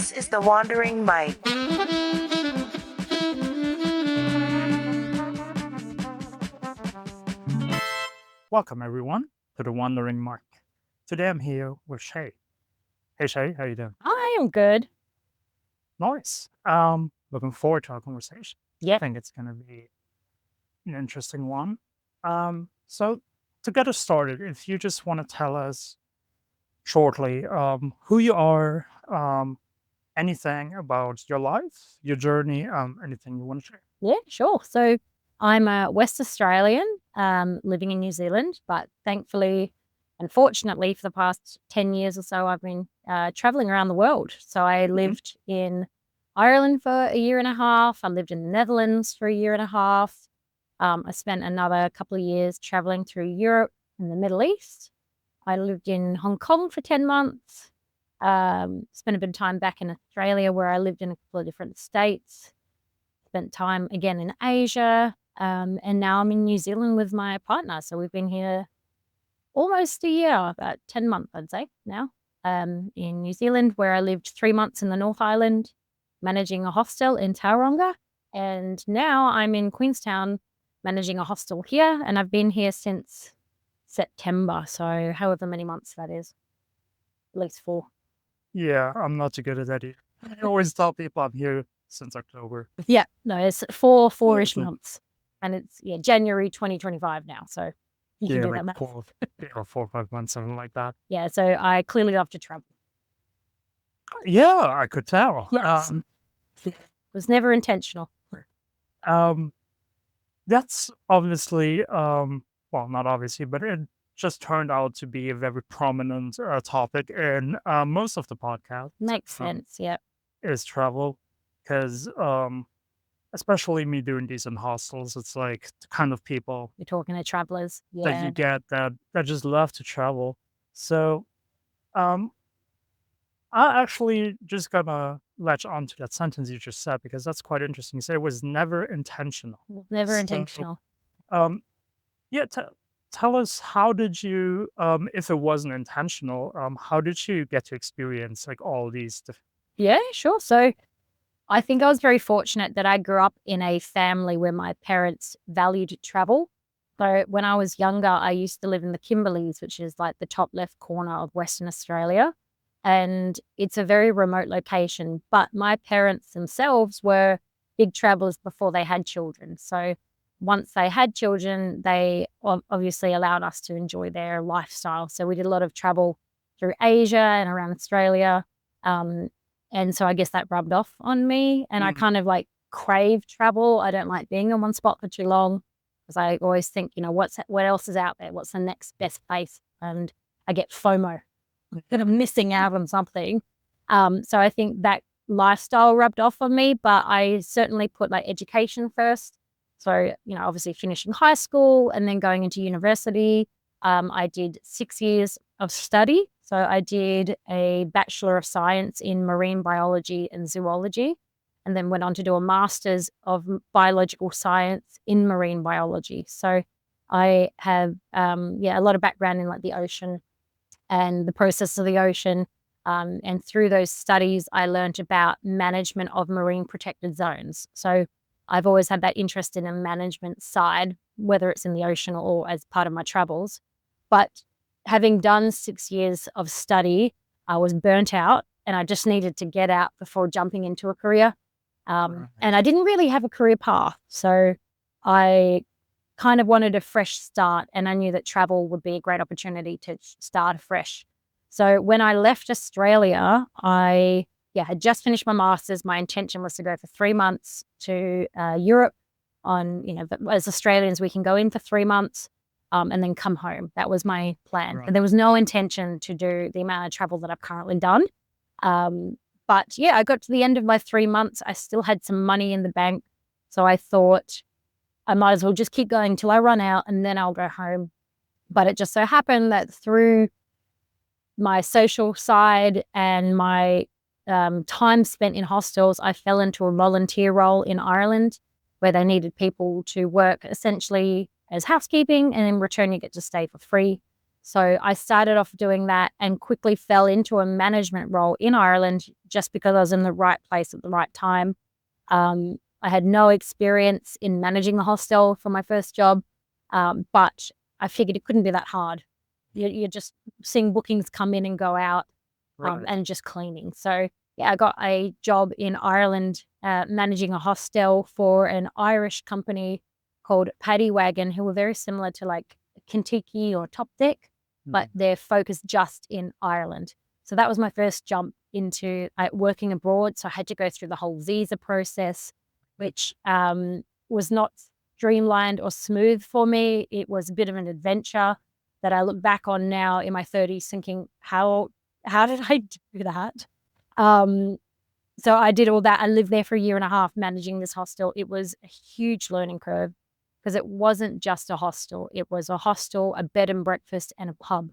This is the Wandering Mike. Welcome everyone to the Wandering Mark. Today I'm here with Shea. Hey Shea, how you doing? I am good. Nice. Looking forward to our conversation. I Yeah. think it's gonna be an interesting one. So to get us started, if you just want to tell us shortly who you are, anything about your life, your journey, anything you want to share. Yeah, sure. So I'm a West Australian living in New Zealand, but thankfully and fortunately for the past 10 years or so, I've been traveling around the world. So I lived in Ireland for a year and a half. I lived in the Netherlands for a year and a half. I spent another couple of years traveling through Europe and the Middle East. I lived in Hong Kong for 10 months. Spent a bit of time back in Australia where I lived in a couple of different states. Spent time again in Asia. And now I'm in New Zealand with my partner. So we've been here almost a year, about 10 months, I'd say now, in New Zealand, where I lived 3 months in the North Island, managing a hostel in Tauranga. And now I'm in Queenstown, managing a hostel here. And I've been here since September. So however many months that is, at least 4. Yeah, I'm not too good at that either. I always tell people I'm here since October. Yeah, no, it's 4-ish so- months. And it's January 2025 now. So you can Yeah, do like that math. 4 or 5 months, something like that. Yeah, so I clearly love to travel. Yeah, I could tell. Yes. It was never intentional. That's obviously, well, not obviously, but it just turned out to be a very prominent topic in most of the podcasts. Makes sense. Yeah. Is travel, because especially me doing these in hostels, it's like the kind of people You're talking to travelers. that Yeah. you get that just love to travel. So, um, I actually just gonna latch on to that sentence you just said because that's quite interesting. You said it was never intentional. Never So, intentional. Um, yeah, tell us how did you, if it wasn't intentional, how did you get to experience like all these Yeah, sure. So I think I was very fortunate that I grew up in a family where my parents valued travel. So when I was younger, I used to live in the Kimberleys, which is like the top left corner of Western Australia. And it's a very remote location. But my parents themselves were big travelers before they had children. So once they had children, they obviously allowed us to enjoy their lifestyle. So we did a lot of travel through Asia and around Australia. And so I guess that rubbed off on me. And I kind of like crave travel. I don't like being in one spot for too long because I always think, what else is out there? What's the next best place? And I get FOMO that I'm missing out on something. So I think that lifestyle rubbed off on me, but I certainly put like education first. So, obviously finishing high school and then going into university. I did 6 years of study. So I did a Bachelor of Science in Marine Biology and Zoology, and then went on to do a Master's of Biological Science in Marine Biology. So I have, a lot of background in like the ocean and the process of the ocean. And through those studies, I learned about management of marine protected zones. So I've always had that interest in a management side, whether it's in the ocean or as part of my travels. But having done 6 years of study, I was burnt out and I just needed to get out before jumping into a career. And I didn't really have a career path. So I kind of wanted a fresh start, and I knew that travel would be a great opportunity to start afresh. So when I left Australia, I had just finished my master's. My intention was to go for 3 months to Europe. As Australians, we can go in for 3 months and then come home. That was my plan. Right. And there was no intention to do the amount of travel that I've currently done. But yeah, I got to the end of my 3 months. I still had some money in the bank. So I thought I might as well just keep going till I run out and then I'll go home. But it just so happened that through my social side and my time spent in hostels, I fell into a volunteer role in Ireland where they needed people to work essentially as housekeeping, and in return you get to stay for free. So I started off doing that and quickly fell into a management role in Ireland just because I was in the right place at the right time. I had no experience in managing the hostel for my first job, but I figured it couldn't be that hard. You're just seeing bookings come in and go out, Right. and just cleaning. So yeah, I got a job in Ireland managing a hostel for an Irish company called Paddy Wagon, who were very similar to like Kentucky or Top Deck, but they're focused just in Ireland. So that was my first jump into working abroad. So I had to go through the whole visa process, which was not streamlined or smooth for me. It was a bit of an adventure that I look back on now in my 30s thinking, how did I do that? So I did all that. I lived there for a year and a half managing this hostel. It was a huge learning curve because it wasn't just a hostel. It was a hostel, a bed and breakfast, and a pub.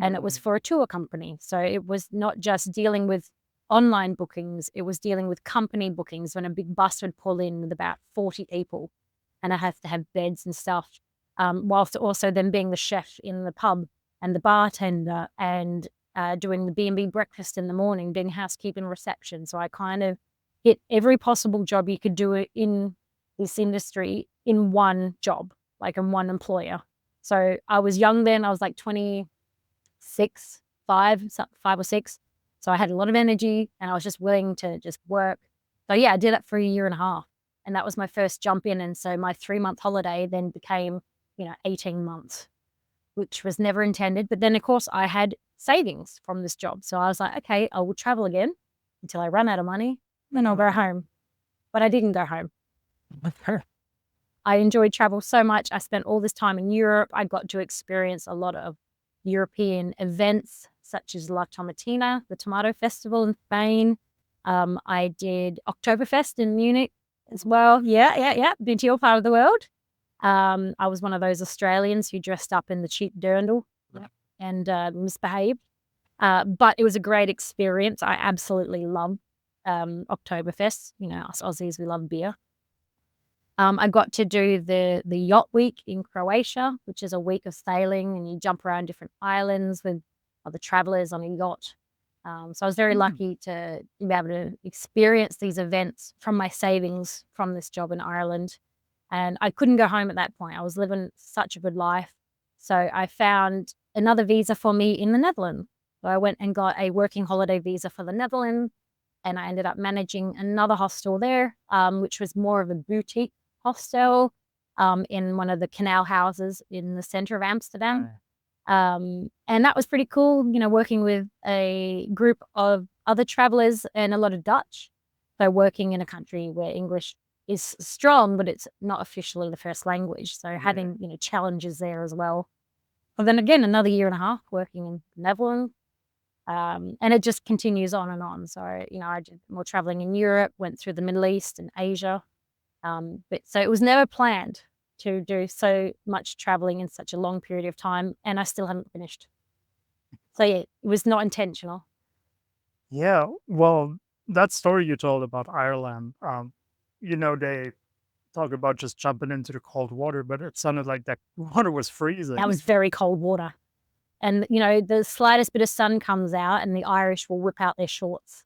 And it was for a tour company. So it was not just dealing with online bookings, it was dealing with company bookings when a big bus would pull in with about 40 people and I had to have beds and stuff, whilst also then being the chef in the pub and the bartender and doing the B&B breakfast in the morning, doing housekeeping reception. So I kind of hit every possible job you could do it in this industry in one job, like in one employer. So I was young then. I was like 26, 5 or 6. So I had a lot of energy and I was just willing to just work. So yeah, I did it for a year and a half. And that was my first jump in. And so my 3-month holiday then became, 18 months, which was never intended. But then, of course, I had savings from this job. So I was like, okay, I will travel again until I run out of money. Then I'll go home. But I didn't go home. I enjoyed travel so much. I spent all this time in Europe. I got to experience a lot of European events such as La Tomatina, the Tomato Festival in Spain. I did Oktoberfest in Munich as well. Yeah. Been to your part of the world. I was one of those Australians who dressed up in the cheap dirndl and misbehaved. But it was a great experience. I absolutely love Oktoberfest. Us Aussies, we love beer. I got to do the yacht week in Croatia, which is a week of sailing, and you jump around different islands with other travelers on a yacht. So I was very lucky to be able to experience these events from my savings from this job in Ireland. And I couldn't go home at that point. I was living such a good life. So I found another visa for me in the Netherlands. So I went and got a working holiday visa for the Netherlands, and I ended up managing another hostel there, which was more of a boutique hostel in one of the canal houses in the center of Amsterdam. And that was pretty cool, working with a group of other travelers and a lot of Dutch. So working in a country where English is strong, but it's not officially the first language. So having, challenges there as well. And then again, another year and a half working in the Netherlands. And it just continues on and on. So, I did more traveling in Europe, went through the Middle East and Asia. But so it was never planned to do so much traveling in such a long period of time, and I still haven't finished. So yeah, it was not intentional. Yeah, well, that story you told about Ireland, they talk about just jumping into the cold water, but it sounded like that water was freezing. That was very cold water. And, the slightest bit of sun comes out and the Irish will whip out their shorts.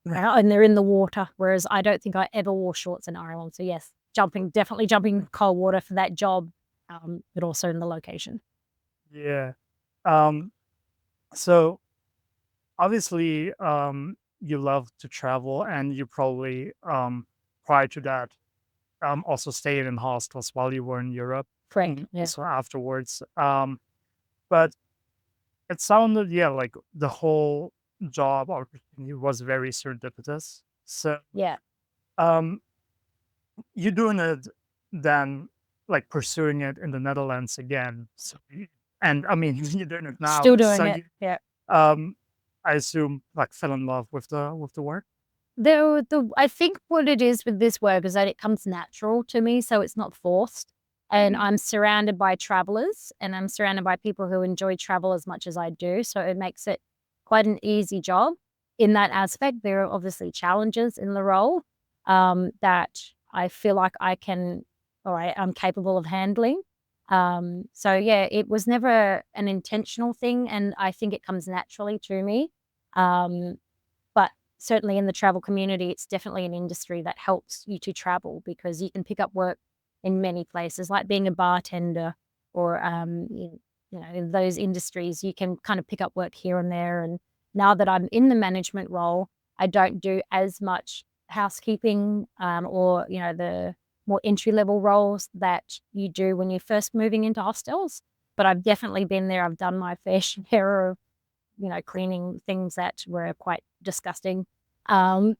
And they're in the water, whereas I don't think I ever wore shorts in Ireland. So yes, definitely jumping cold water for that job, but also in the location. Yeah. Um, so obviously, you love to travel, and you probably prior to that also stayed in hostels while you were in Europe. Correct. Yeah. So afterwards, but it sounded, yeah, like the whole job opportunity was very serendipitous. So Yeah. um, you doing it then, like pursuing it in the Netherlands again. So, and I mean, you're doing it now. Still doing So it. Yeah. um, I assume like fell in love with the work. I think what it is with this work is that it comes natural to me, so it's not forced. And I'm surrounded by travelers, and I'm surrounded by people who enjoy travel as much as I do. So it makes it quite an easy job in that aspect. There are obviously challenges in the role that I feel like I'm capable of handling. So yeah, it was never an intentional thing, and I think it comes naturally to me. Um, but certainly in the travel community, it's definitely an industry that helps you to travel because you can pick up work in many places, like being a bartender or in those industries, you can kind of pick up work here and there. And now that I'm in the management role, I don't do as much housekeeping or the more entry level roles that you do when you're first moving into hostels. But I've definitely been there. I've done my fair share of cleaning things that were quite disgusting. Um,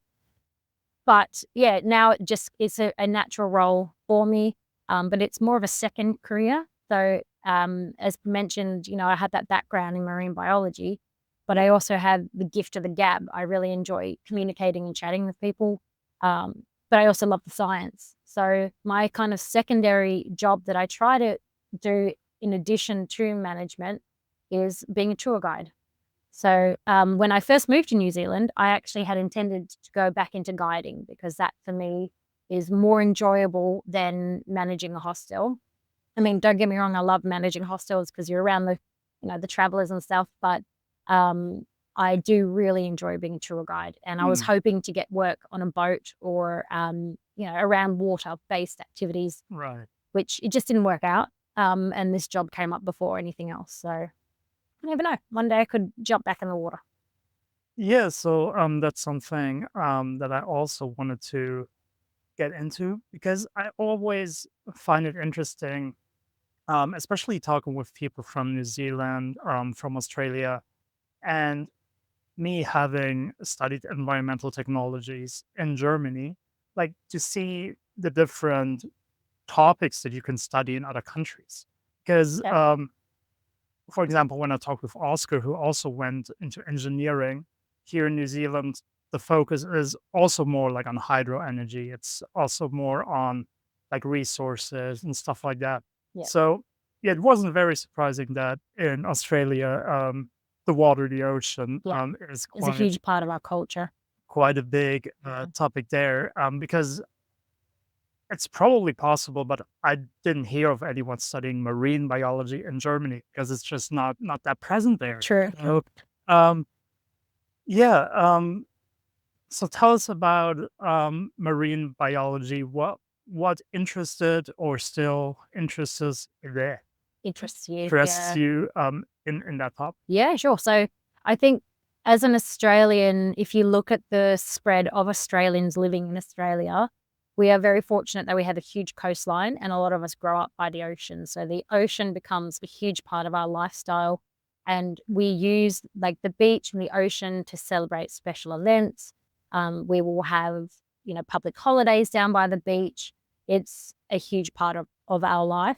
but yeah, now it's a natural role for me. But it's more of a second career. So as mentioned, I had that background in marine biology, but I also have the gift of the gab. I really enjoy communicating and chatting with people. But I also love the science. So my kind of secondary job that I try to do in addition to management is being a tour guide. So when I first moved to New Zealand, I actually had intended to go back into guiding because that for me is more enjoyable than managing a hostel. I mean, don't get me wrong, I love managing hostels because you're around the travelers and stuff, but I do really enjoy being a tour guide. And I was Mm, hoping to get work on a boat or around water-based activities, right. which it just didn't work out. And this job came up before anything else. So you never know. One day I could jump back in the water. Yeah, so that's something that I also wanted to get into because I always find it interesting, especially talking with people from New Zealand, from Australia, and me having studied environmental technologies in Germany, like to see the different topics that you can study in other countries. Because, Okay. for example, when I talked with Oscar, who also went into engineering here in New Zealand, the focus is also more like on hydro energy. It's also more on like resources and stuff like that. Yeah. So, yeah, it wasn't very surprising that in Australia, the water, the ocean, Yeah. is Is a huge part of our culture. quite a big topic there, because it's probably possible, but I didn't hear of anyone studying marine biology in Germany because it's just not that present there. True. So, um, yeah. So tell us about marine biology. What interested or still Interests you. interests Yeah. you in that topic? Yeah, sure. So I think as an Australian, if you look at the spread of Australians living in Australia, we are very fortunate that we have a huge coastline and a lot of us grow up by the ocean. So the ocean becomes a huge part of our lifestyle. And we use like the beach and the ocean to celebrate special events. We will have, public holidays down by the beach. It's a huge part of our life.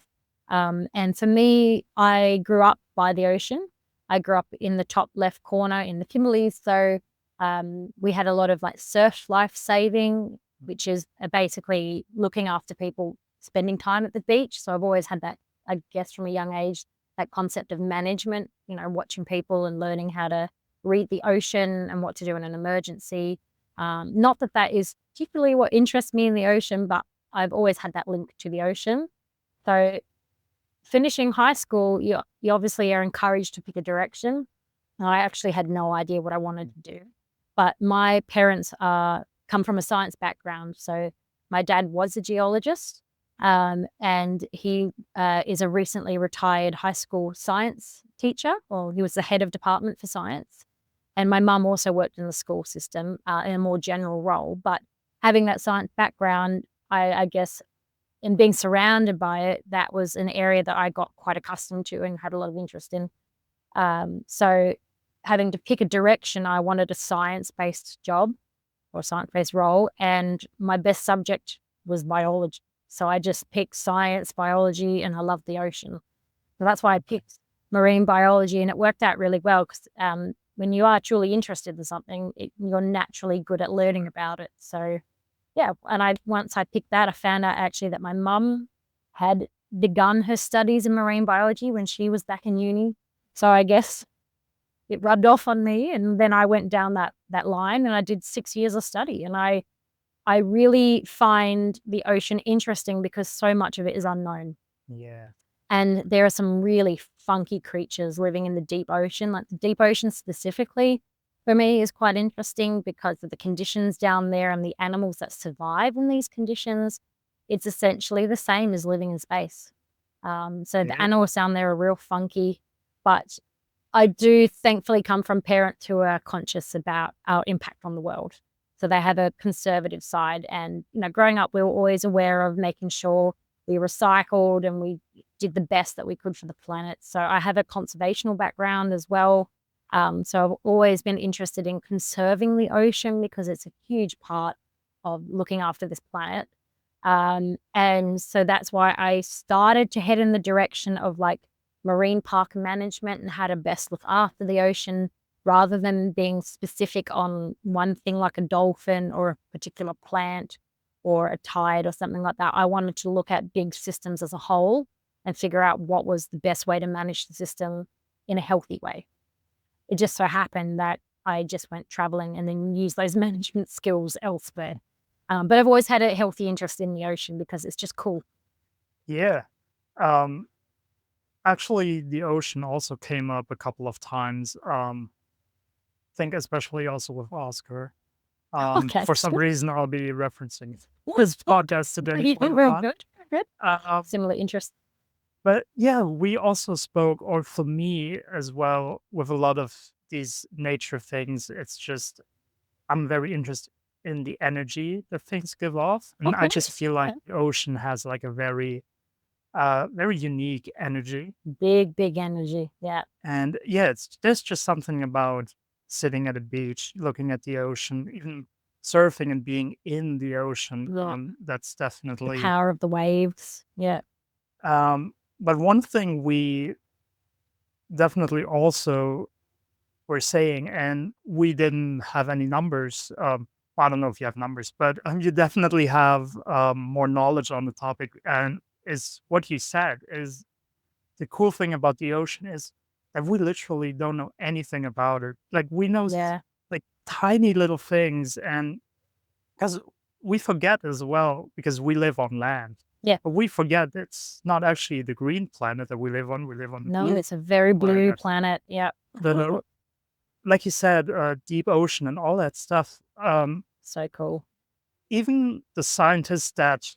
And for me, I grew up by the ocean. I grew up in the top left corner in the Kimberleys. So we had a lot of like surf life saving, which is basically looking after people spending time at the beach. So I've always had that, I guess, from a young age, that concept of management, watching people and learning how to read the ocean and what to do in an emergency. Not that that is particularly what interests me in the ocean, but I've always had that link to the ocean. So finishing high school, you obviously are encouraged to pick a direction. I actually had no idea what I wanted to do, but my parents come from a science background. So my dad was a geologist, and he is a recently retired high school science teacher. Well, he was the head of department for science. And my mum also worked in the school system in a more general role. But having that science background, I guess and being surrounded by it, that was an area that I got quite accustomed to and had a lot of interest in. So having to pick a direction, I wanted a science-based job or science-based role, and my best subject was biology. So I just picked science, biology, and I loved the ocean. So that's why I picked marine biology, and it worked out really well because when you are truly interested in something, you're naturally good at learning about it. So yeah, and once I picked that, I found out actually that my mum had begun her studies in marine biology when she was back in uni. So I guess it rubbed off on me, and then I went down that line, and I did 6 years of study, and I really find the ocean interesting because so much of it is unknown. Yeah. And there are some really funky creatures living in the deep ocean. Like the deep ocean specifically, for me, is quite interesting because of the conditions down there and the animals that survive in these conditions. It's essentially the same as living in space. So the Yeah. animals down there are real funky, but I do thankfully come from parents who are conscious about our impact on the world. So they have a conservative side. And, growing up, we were always aware of making sure we recycled and we did the best that we could for the planet. So I have a conservational background as well. So I've always been interested in conserving the ocean because it's a huge part of looking after this planet. And so that's why I started to head in the direction of like marine park management and how to best look after the ocean rather than being specific on one thing like a dolphin or a particular plant or a tide or something like that. I wanted to look at big systems as a whole and figure out what was the best way to manage the system in a healthy way. It just so happened that I just went traveling and then used those management skills elsewhere. But I've always had a healthy interest in the ocean because it's just cool. Yeah. Um, Actually, the ocean also came up a couple of times. Think especially also with Oscar. Okay, For that's some good. reason, I'll be referencing this podcast today quite a Real lot. good. Good. Um, Similar interest. but yeah, we also spoke, or for me as well, with a lot of these nature things. It's just I'm very interested in the energy that things give off, and I Okay. just feel like Yeah. the ocean has like a very unique energy. Big energy. Yeah. And yeah, there's just something about sitting at a beach, looking at the ocean, even surfing and being in the ocean. Yeah. That's The definitely. power of the waves. Yeah. But one thing we definitely also were saying, and we didn't have any numbers. I don't know if you have numbers, but you definitely have more knowledge on the topic. And is what you said is the cool thing about the ocean is that we literally don't know anything about it. Like we know Yeah. like tiny little things, and because we forget as well because we live on land, Yeah. but we forget it's not actually the green planet that we live on. We live on the No, blue it's a very blue planet. planet. Yeah. The like you said, deep ocean and all that stuff. So cool. Even the scientists that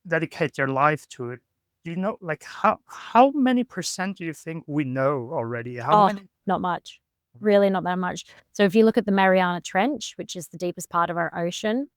dedicate their life to it, do you know like how many percent do you think we know already? How Oh, many? not much. Really not that much. So if you look at the Mariana Trench, which is the deepest part of our ocean,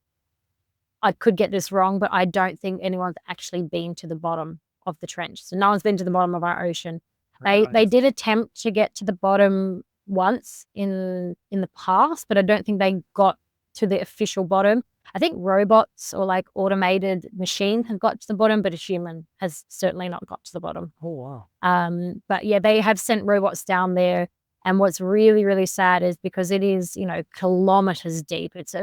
I could get this wrong, but I don't think anyone's actually been to the bottom of the trench. So no one's been to the bottom of our ocean. They Right. did attempt to get to the bottom once in the past, but I don't think they got to the official bottom. I think robots or like automated machines have got to the bottom, but a human has certainly not got to the bottom. Oh wow. But yeah, they have sent robots down there. And what's really, really sad is because it is, kilometers deep. It's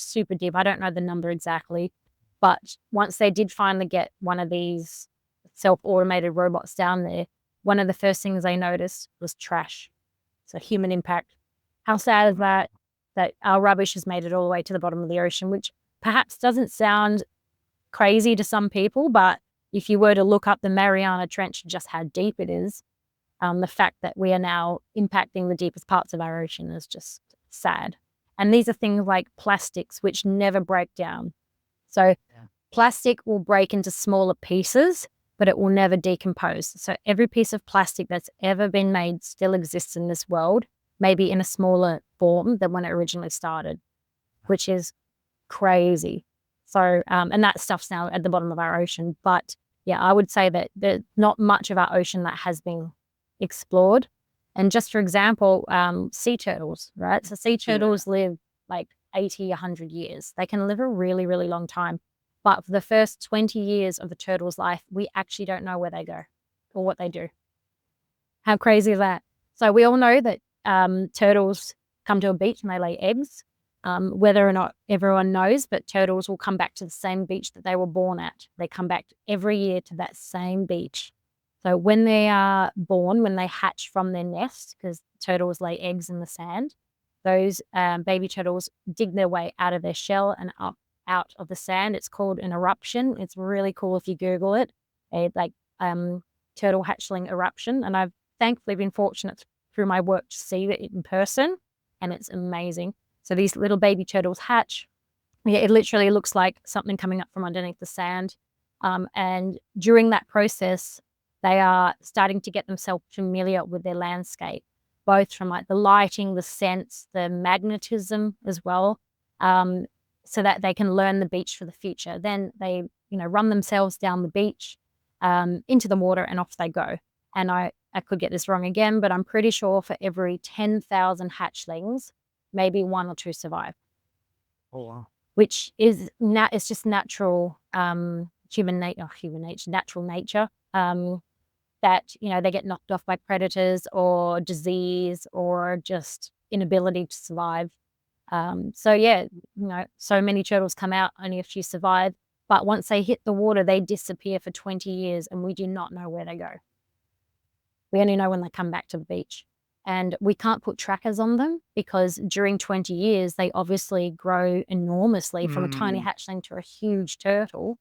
super deep. I don't know the number exactly, but once they did finally get one of these self-automated robots down there, one of the first things they noticed was trash. So human impact. How sad is that? That our rubbish has made it all the way to the bottom of the ocean, which perhaps doesn't sound crazy to some people, but if you were to look up the Mariana Trench and just how deep it is, the fact that we are now impacting the deepest parts of our ocean is just sad. And these are things like plastics, which never break down. So Yeah. plastic will break into smaller pieces, but it will never decompose. So every piece of plastic that's ever been made still exists in this world, maybe in a smaller form than when it originally started, which is crazy. So, and that stuff's now at the bottom of our ocean. But yeah, I would say that there's not much of our ocean that has been explored. And just for example, sea turtles, right? So sea Yeah. turtles live like 80, 100 years. They can live a really, really long time. But for the first 20 years of the turtle's life, we actually don't know where they go or what they do. How crazy is that? So we all know that turtles come to a beach and they lay eggs. Whether or not everyone knows, but turtles will come back to the same beach that they were born at. They come back every year to that same beach. So when they are born, when they hatch from their nest, because turtles lay eggs in the sand, those baby turtles dig their way out of their shell and up out of the sand. It's called an eruption. It's really cool if you Google it. It like turtle hatchling eruption, and I've thankfully been fortunate through my work to see it in person, and it's amazing. So these little baby turtles hatch. Yeah, it literally looks like something coming up from underneath the sand. And during that process, they are starting to get themselves familiar with their landscape, both from like the lighting, the scents, the magnetism as well, so that they can learn the beach for the future. Then they, run themselves down the beach into the water and off they go. And I could get this wrong again, but I'm pretty sure for every 10,000 hatchlings, maybe one or two survive. Oh wow. Which is it's just natural human nature, natural nature. That they get knocked off by predators or disease or just inability to survive. So yeah, so many turtles come out, only a few survive. But once they hit the water, they disappear for 20 years, and we do not know where they go. We only know when they come back to the beach. And we can't put trackers on them because during 20 years, they obviously grow enormously from a tiny hatchling to a huge turtle.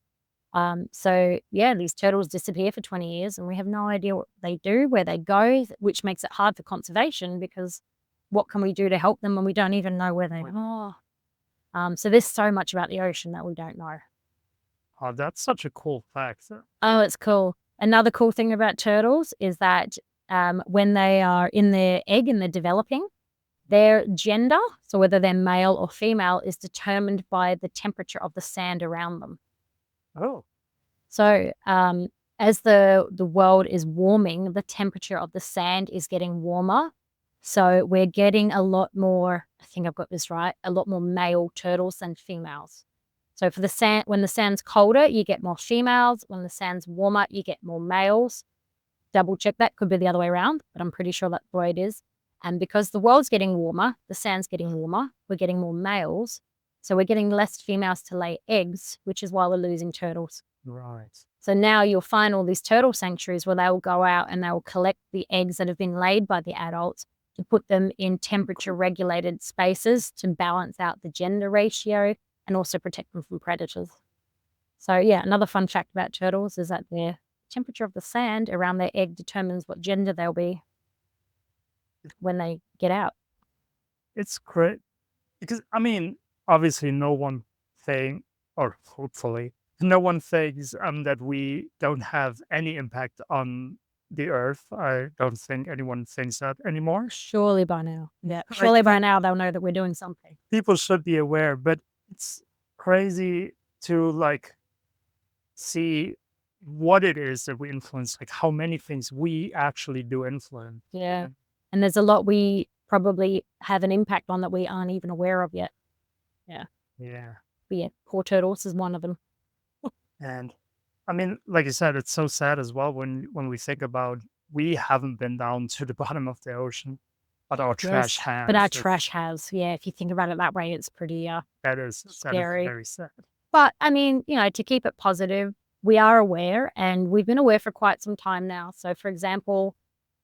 So, yeah, these turtles disappear for 20 years and we have no idea what they do, where they go, which makes it hard for conservation because what can we do to help them when we don't even know where they are? So there's so much about the ocean that we don't know. Oh, that's such a cool fact. Oh, it's cool. Another cool thing about turtles is that when they are in their egg and they're developing, their gender, so whether they're male or female, is determined by the temperature of the sand around them. Oh. So as the world is warming, the temperature of the sand is getting warmer. So we're getting a lot more, I think I've got this right, a lot more male turtles than females. So for the sand, when the sand's colder, you get more females. When the sand's warmer, you get more males. Double check that, could be the other way around, but I'm pretty sure that's the way it is. And because the world's getting warmer, the sand's getting warmer, we're getting more males. So we're getting less females to lay eggs, which is why we're losing turtles. Right. So now you'll find all these turtle sanctuaries where they will go out and they will collect the eggs that have been laid by the adults to put them in temperature regulated spaces to balance out the gender ratio and also protect them from predators. So yeah, another fun fact about turtles is that the temperature of the sand around their egg determines what gender they'll be when they get out. It's great because obviously no one saying, or hopefully no one thinks that we don't have any impact on the earth. I don't think anyone thinks that anymore. Surely by now. Yeah. Like, Surely by now they'll know that we're doing something. people should be aware, but it's crazy to see what it is that we influence, like how many things we actually do influence. Yeah. And there's a lot we probably have an impact on that we aren't even aware of yet. Yeah. Yeah. But yeah, poor turtles is one of them. And like you said, it's so sad as well when we think about we haven't been down to the bottom of the ocean, but our trash Yes, has. but our trash has. Yeah, if you think about it that way, it's pretty That is scary. very sad. But to keep it positive, we are aware and we've been aware for quite some time now. So for example,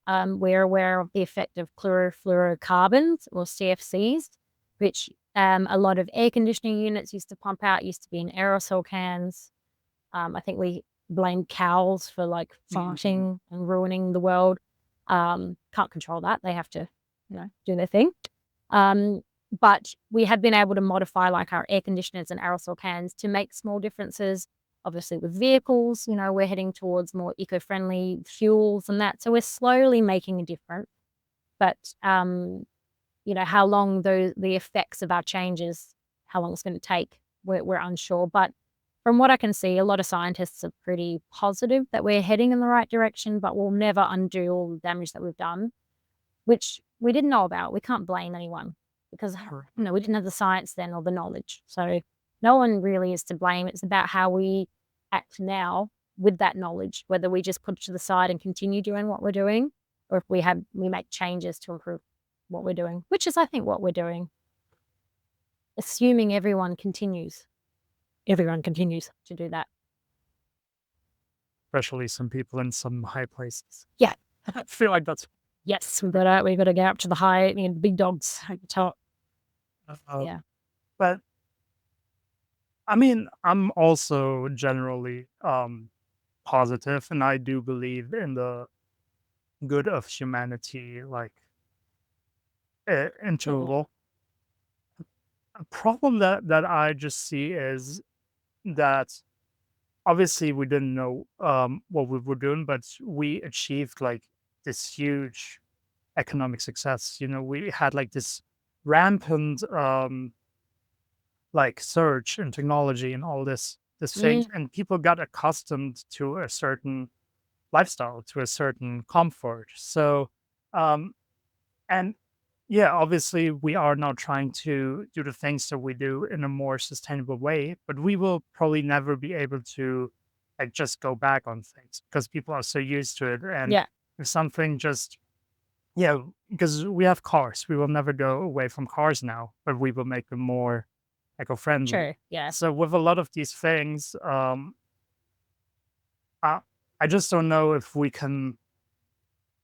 we're aware of the effect of chlorofluorocarbons or CFCs, which a lot of air conditioning units used to pump out, used to be in aerosol cans. I think we blame cows for farting and ruining the world. Can't control that. They have to, do their thing. But we have been able to modify our air conditioners and aerosol cans to make small differences. Obviously with vehicles, we're heading towards more eco-friendly fuels and that. So we're slowly making a difference. But, how long the effects of our changes, how long it's going to take, we're unsure. But from what I can see, a lot of scientists are pretty positive that we're heading in the right direction, but we'll never undo all the damage that we've done, which we didn't know about. We can't blame anyone because, we didn't have the science then or the knowledge. So no one really is to blame. It's about how we act now with that knowledge, whether we just put it to the side and continue doing what we're doing, or if we make changes to improve what we're doing, which is, I think, what we're doing. Assuming everyone continues to do that. Especially some people in some high places. Yeah. I feel like that's Yes, we've got to get up to the high, big dogs at the top. Yeah. But I'm also generally positive, and I do believe in the good of humanity, like in Mm. total. A problem that I just see is that obviously we didn't know what we were doing, but we achieved like this huge economic success. You know, we had like this rampant like surge in technology and all this thing, Mm. and people got accustomed to a certain lifestyle, to a certain comfort. So um and yeah, obviously we are now trying to do the things that we do in a more sustainable way, but we will probably never be able to like just go back on things because people are so used to it. And Yeah, if something just yeah, because we have cars, we will never go away from cars now, but we will make them more eco-friendly. true. Yeah. So with a lot of these things, I, I just don't know if we can.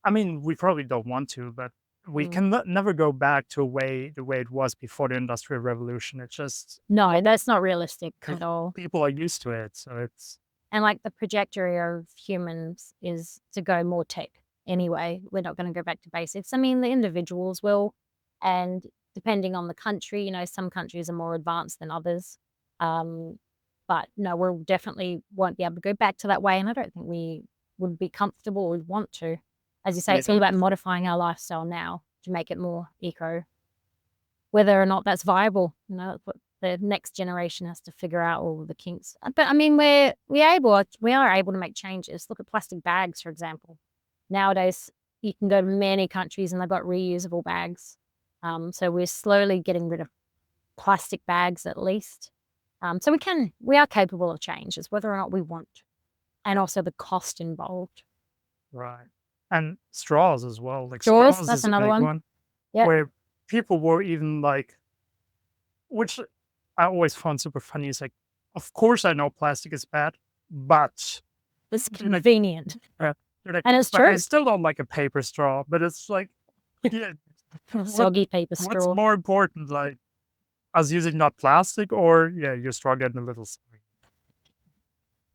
I mean, we probably don't want to, but we Mm. can never go back to a way the way it was before the Industrial Revolution. It's just No, that's not realistic because at all. people are used to it, so it's And like the trajectory of humans is to go more tech anyway. We're not going to go back to basics. I mean, the individuals will, and depending on the country, some countries are more advanced than others. Um, but no, we'll definitely won't be able to go back to that way. And I don't think we would be comfortable or would want to. As you say, yeah, it's all about modifying our lifestyle now to make it more eco, whether or not that's viable. That's what the next generation has to figure out all the kinks. But I mean, we are able to make changes. Look at plastic bags, for example. Nowadays, you can go to many countries and they've got reusable bags. So we're slowly getting rid of plastic bags at least. So we are capable of change. It's whether or not we want, and also the cost involved. right. And straws as well. Like Straws, straws that's is a another big one. one Yeah. where people were even like, which I always found super funny. Is like, of course I know plastic is bad, but It's like, convenient. they're like, And it's but I true. still don't like a paper straw. But it's like, yeah, what Soggy paper what's straw. more important, like us using not plastic or yeah, your straw getting a little sorry.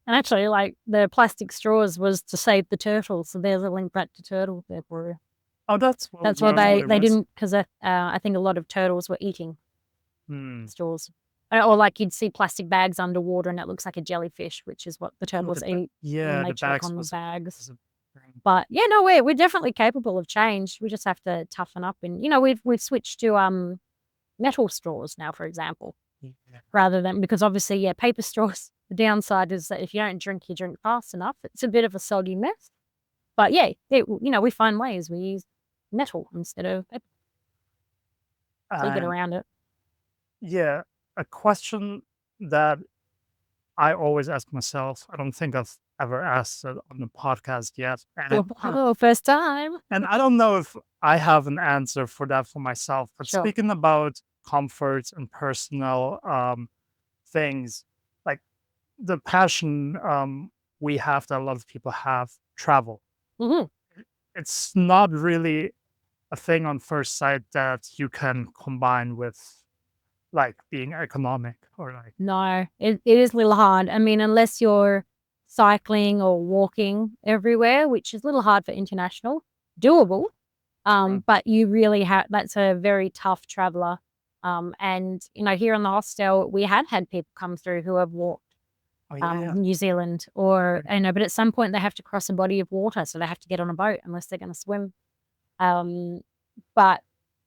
And actually, like, the plastic straws was to save the turtles, so there's a link back to turtles there for you. Oh, that's what That's why what it they was. didn't, 'cause, I think a lot of turtles were eating Hmm. straws. Or, like, you'd see plastic bags underwater, and it looks like a jellyfish, which is what the Oh, turtles eat when yeah, they the choke bags on the was bags. a thing. But, yeah, no, we're definitely capable of change. We just have to toughen up and, we've switched to, metal straws now, for example. Yeah. Rather than because obviously, yeah, paper straws, the downside is that if you don't drink, you drink fast enough. It's a bit of a soggy mess. But yeah, we find ways. We use metal instead of paper, so you get And around it. yeah, a question that I always ask myself. I don't think I've ever asked it on the podcast yet, Oh, first time. and I don't know if I have an answer for that for myself. But Sure. speaking about comfort and personal things, like the passion we have that a lot of people have, travel. Mhm. It's not really a thing on first sight that you can combine with like being economic or like No, it is a little hard. I mean, unless you're cycling or walking everywhere, which is a little hard for international, doable. right. But you really have that's a very tough traveler. And here in the hostel, we had people come through who have walked Oh yeah, yeah. New Zealand or Right. but at some point they have to cross a body of water, so they have to get on a boat unless they're going to swim. Um, but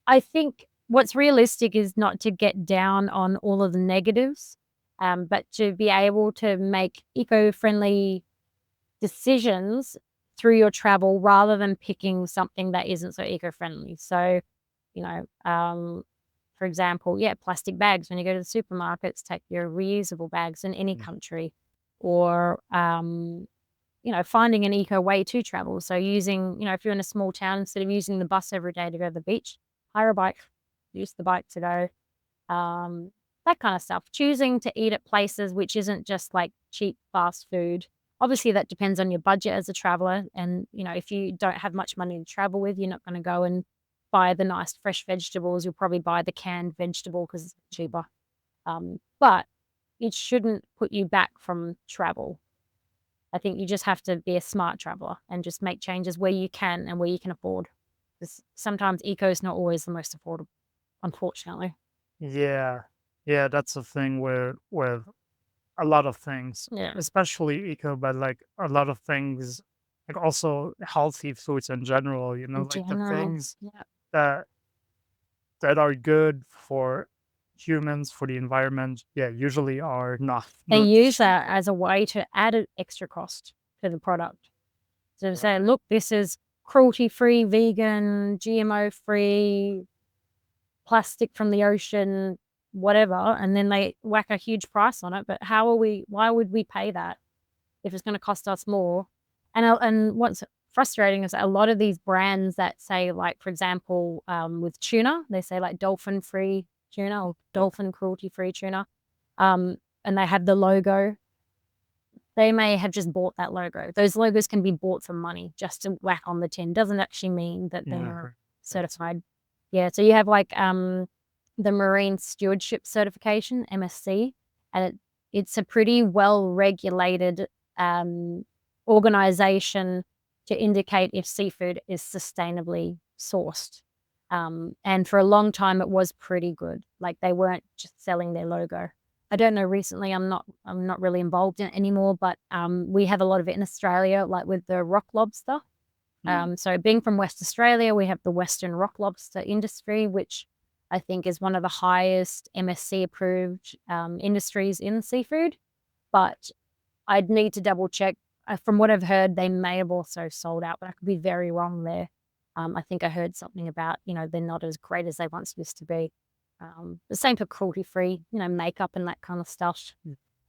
I think what's realistic is not to get down on all of the negatives, but to be able to make eco-friendly decisions through your travel rather than picking something that isn't so eco-friendly. So, you know, um, for example, yeah, plastic bags. When you go to the supermarkets, take your reusable bags in any Mm. country, or finding an eco way to travel. So using, if you're in a small town, instead of using the bus every day to go to the beach, hire a bike, use the bike to go. That kind of stuff. Choosing to eat at places which isn't just like cheap fast food. Obviously, that depends on your budget as a traveler. And, if you don't have much money to travel with, you're not going to go and buy the nice fresh vegetables. You'll probably buy the canned vegetable because it's cheaper. But it shouldn't put you back from travel. I think you just have to be a smart traveler and just make changes where you can and where you can afford. Because sometimes eco is not always the most affordable, unfortunately. Yeah. Yeah, that's the thing with a lot of things, Yeah. especially eco, but like a lot of things, like also healthy foods in general, In like the general. things Yeah. that are good for humans, for the environment, yeah, usually are not They the use that cheapest. as a way to add an extra cost to the product. So say, Right. look, this is cruelty free, vegan, GMO free, plastic from the ocean, whatever. And then they whack a huge price on it. But why would we pay that if it's going to cost us more? And what's frustrating is a lot of these brands that say, like, for example, with tuna, they say like dolphin free tuna or dolphin cruelty free tuna. Um, and they have the logo. They may have just bought that logo. Those logos can be bought for money just to whack on the tin. Doesn't actually mean that Yeah, I they're heard that. certified. Yeah, so you have like the Marine Stewardship Certification, MSC, and it's a pretty well regulated organization to indicate if seafood is sustainably sourced. And for a long time, it was pretty good. Like they weren't just selling their logo. I don't know recently, I'm not really involved in it anymore, but we have a lot of it in Australia, like with the rock lobster. Mm. So being from West Australia, we have the Western rock lobster industry, which I think is one of the highest MSC approved industries in seafood. But I'd need to double check. From what I've heard, they may have also sold out, but I could be very wrong there. I think I heard something about, they're not as great as they once used to be. The same for cruelty free, makeup and that kind of stuff.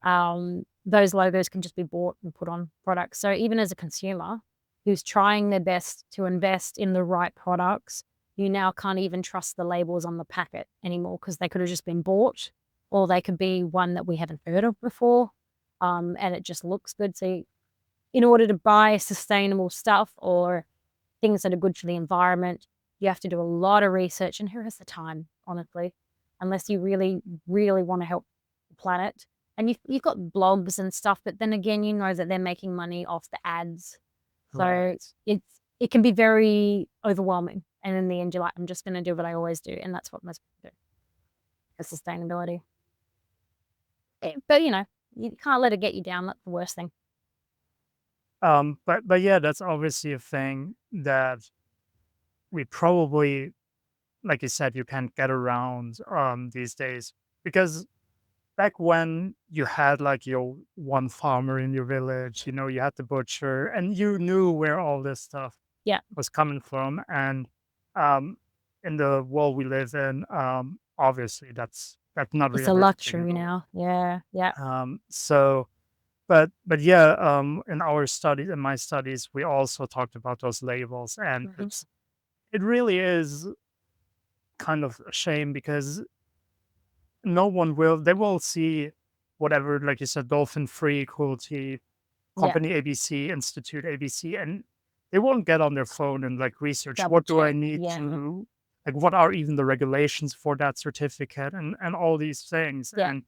Mm. Those logos can just be bought and put on products. So even as a consumer who's trying their best to invest in the right products, you now can't even trust the labels on the packet anymore because they could have just been bought or they could be one that we haven't heard of before. And it just looks good. So in order to buy sustainable stuff or things that are good for the environment, you have to do a lot of research. And who has the time, honestly, unless you really, really want to help the planet? And you've got blogs and stuff, but then again, you know that they're making money off the ads. So Right. it can be very overwhelming. And in the end, you're like, I'm just going to do what I always do. And that's what most people do for sustainability. But, you can't let it get you down. That's the worst thing. But yeah, that's obviously a thing that we probably, like you said, you can't get around these days because back when you had like your one farmer in your village, you had the butcher, and you knew where all this stuff Yeah. was coming from. And um, in the world we live in, obviously that's not It's a realistic luxury at all. now. Yeah. Yeah. So, but yeah, in my studies, we also talked about those labels, and Mhm. it really is kind of a shame because no one will they will see whatever, like you said, dolphin free, cruelty, Yeah. company ABC, institute ABC, and they won't get on their phone and like research Double what do I check. need Yeah. to, like, what are even the regulations for that certificate, and all these things. Yeah.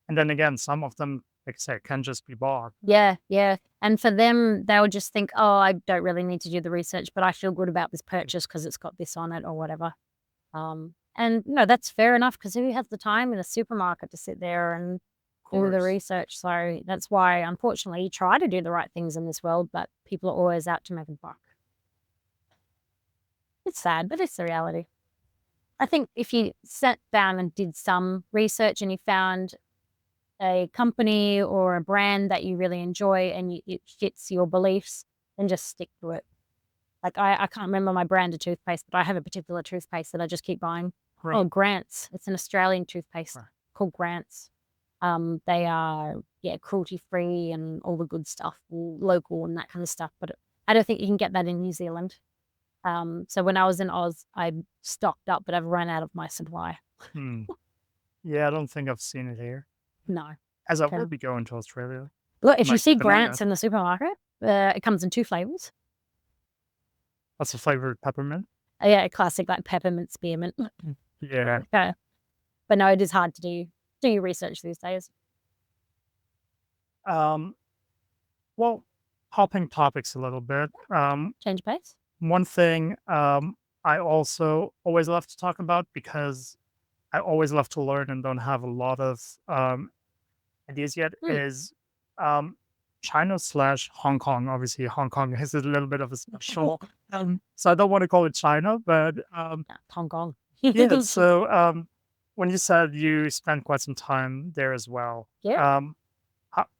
And then again, some of them, like I said, can just be bought. Yeah. Yeah. And for them, they'll just think, oh, I don't really need to do the research, but I feel good about this Of purchase because it's got this on it or whatever. And no, that's fair enough because who has the time in a supermarket to sit there and do the course. research? So that's why, unfortunately, you try to do the right things in this world, but people are always out to make a buck. It's sad, but it's the reality. I think if you sat down and did some research and you found a company or a brand that you really enjoy and it fits your beliefs, then just stick to it. Like I can't remember my brand of toothpaste, but I have a particular toothpaste that I just keep buying. Right. Oh, Grants. It's an Australian toothpaste Right. called Grants. They are cruelty free and all the good stuff, local and that kind of stuff. But I don't think you can get that in New Zealand. So when I was in Oz, I stocked up, but I've run out of my supply. Hmm. Yeah, I don't think I've seen it here, No. as I will Okay. be going to Australia. Look, if you Might see keep an eye Grants out. in the supermarket, it comes in two flavors. What's the flavor? Peppermint. Yeah, a classic like peppermint, spearmint. Yeah. Okay. But no, it is hard to do your research these days. Um. Well, hopping topics a little bit. Change pace. One thing I also always love to talk about because I always love to learn and don't have a lot of ideas yet Hmm. is um, China slash Hong Kong. Obviously, Hong Kong is a little bit of a special, so I don't want to call it China, but Yeah, Hong Kong. yeah. So when you said you spent quite some time there as well, Yeah.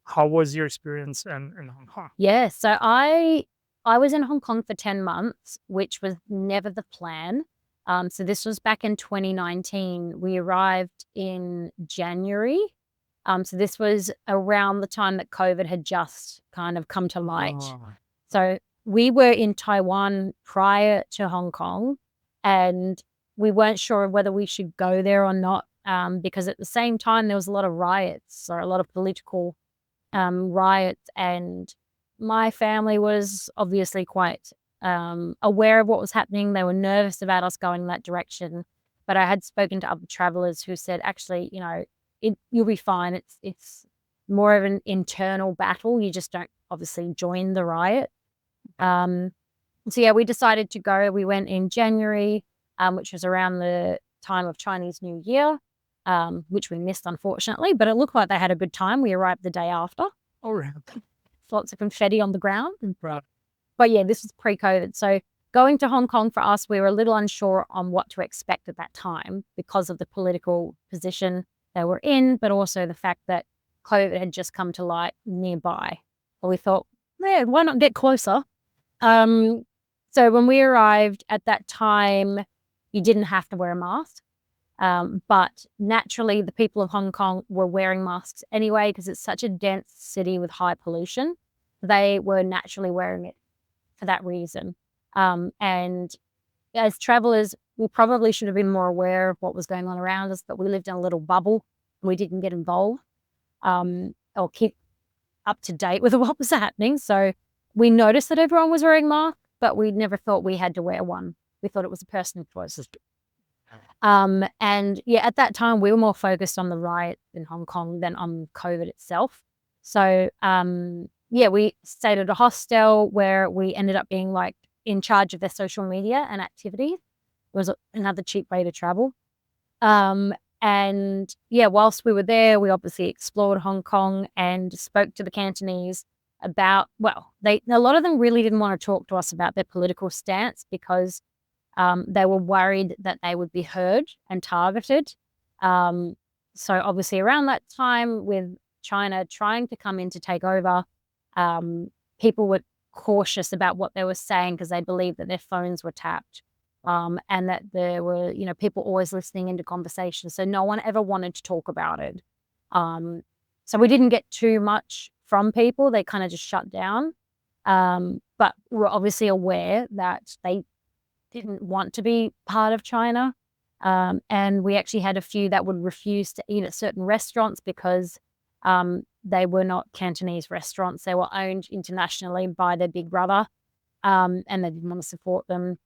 how was your experience in Hong Kong? Yeah, so I was in Hong Kong for 10 months, which was never the plan. So this was back in 2019. We arrived in January. So this was around the time that COVID had just kind of come to light. Oh, So we were in Taiwan prior to Hong Kong, and we weren't sure whether we should go there or not, because at the same time there was a lot of riots or a lot of political riots, and my family was obviously quite aware of what was happening. They were nervous about us going that direction, but I had spoken to other travelers who said, actually, you'll be fine. It's more of an internal battle. You just don't obviously join the riot. Um, so yeah, we decided to go. We went in January, which was around the time of Chinese New Year, which we missed unfortunately, but it looked like they had a good time. We arrived the day after. all right. Lots of confetti on the ground. Right. But yeah, this was pre-COVID. So going to Hong Kong for us, we were a little unsure on what to expect at that time because of the political position they were in, but also the fact that COVID had just come to light nearby. But we thought, yeah, why not get closer? So when we arrived at that time, you didn't have to wear a mask. But naturally, the people of Hong Kong were wearing masks anyway because it's such a dense city with high pollution. They were naturally wearing it for that reason. And as travelers, we probably should have been more aware of what was going on around us, but we lived in a little bubble and we didn't get involved or keep up to date with what was happening. So we noticed that everyone was wearing masks, but we never thought we had to wear one. We thought it was a personal choice. And yeah, at that time, we were more focused on the riot in Hong Kong than on COVID itself. So yeah, we stayed at a hostel where we ended up being like in charge of their social media and activities. It was another cheap way to travel. And yeah, whilst we were there, we obviously explored Hong Kong and spoke to the Cantonese about, well, a lot of them really didn't want to talk to us about their political stance because they were worried that they would be heard and targeted. So obviously around that time with China trying to come in to take over, people were cautious about what they were saying because they believed that their phones were tapped. And that there were, people always listening into conversations. So no one ever wanted to talk about it. So we didn't get too much from people. They kind of just shut down. But we're obviously aware that they didn't want to be part of China. And we actually had a few that would refuse to eat at certain restaurants because they were not Cantonese restaurants. They were owned internationally by their big brother, and they didn't want to support them.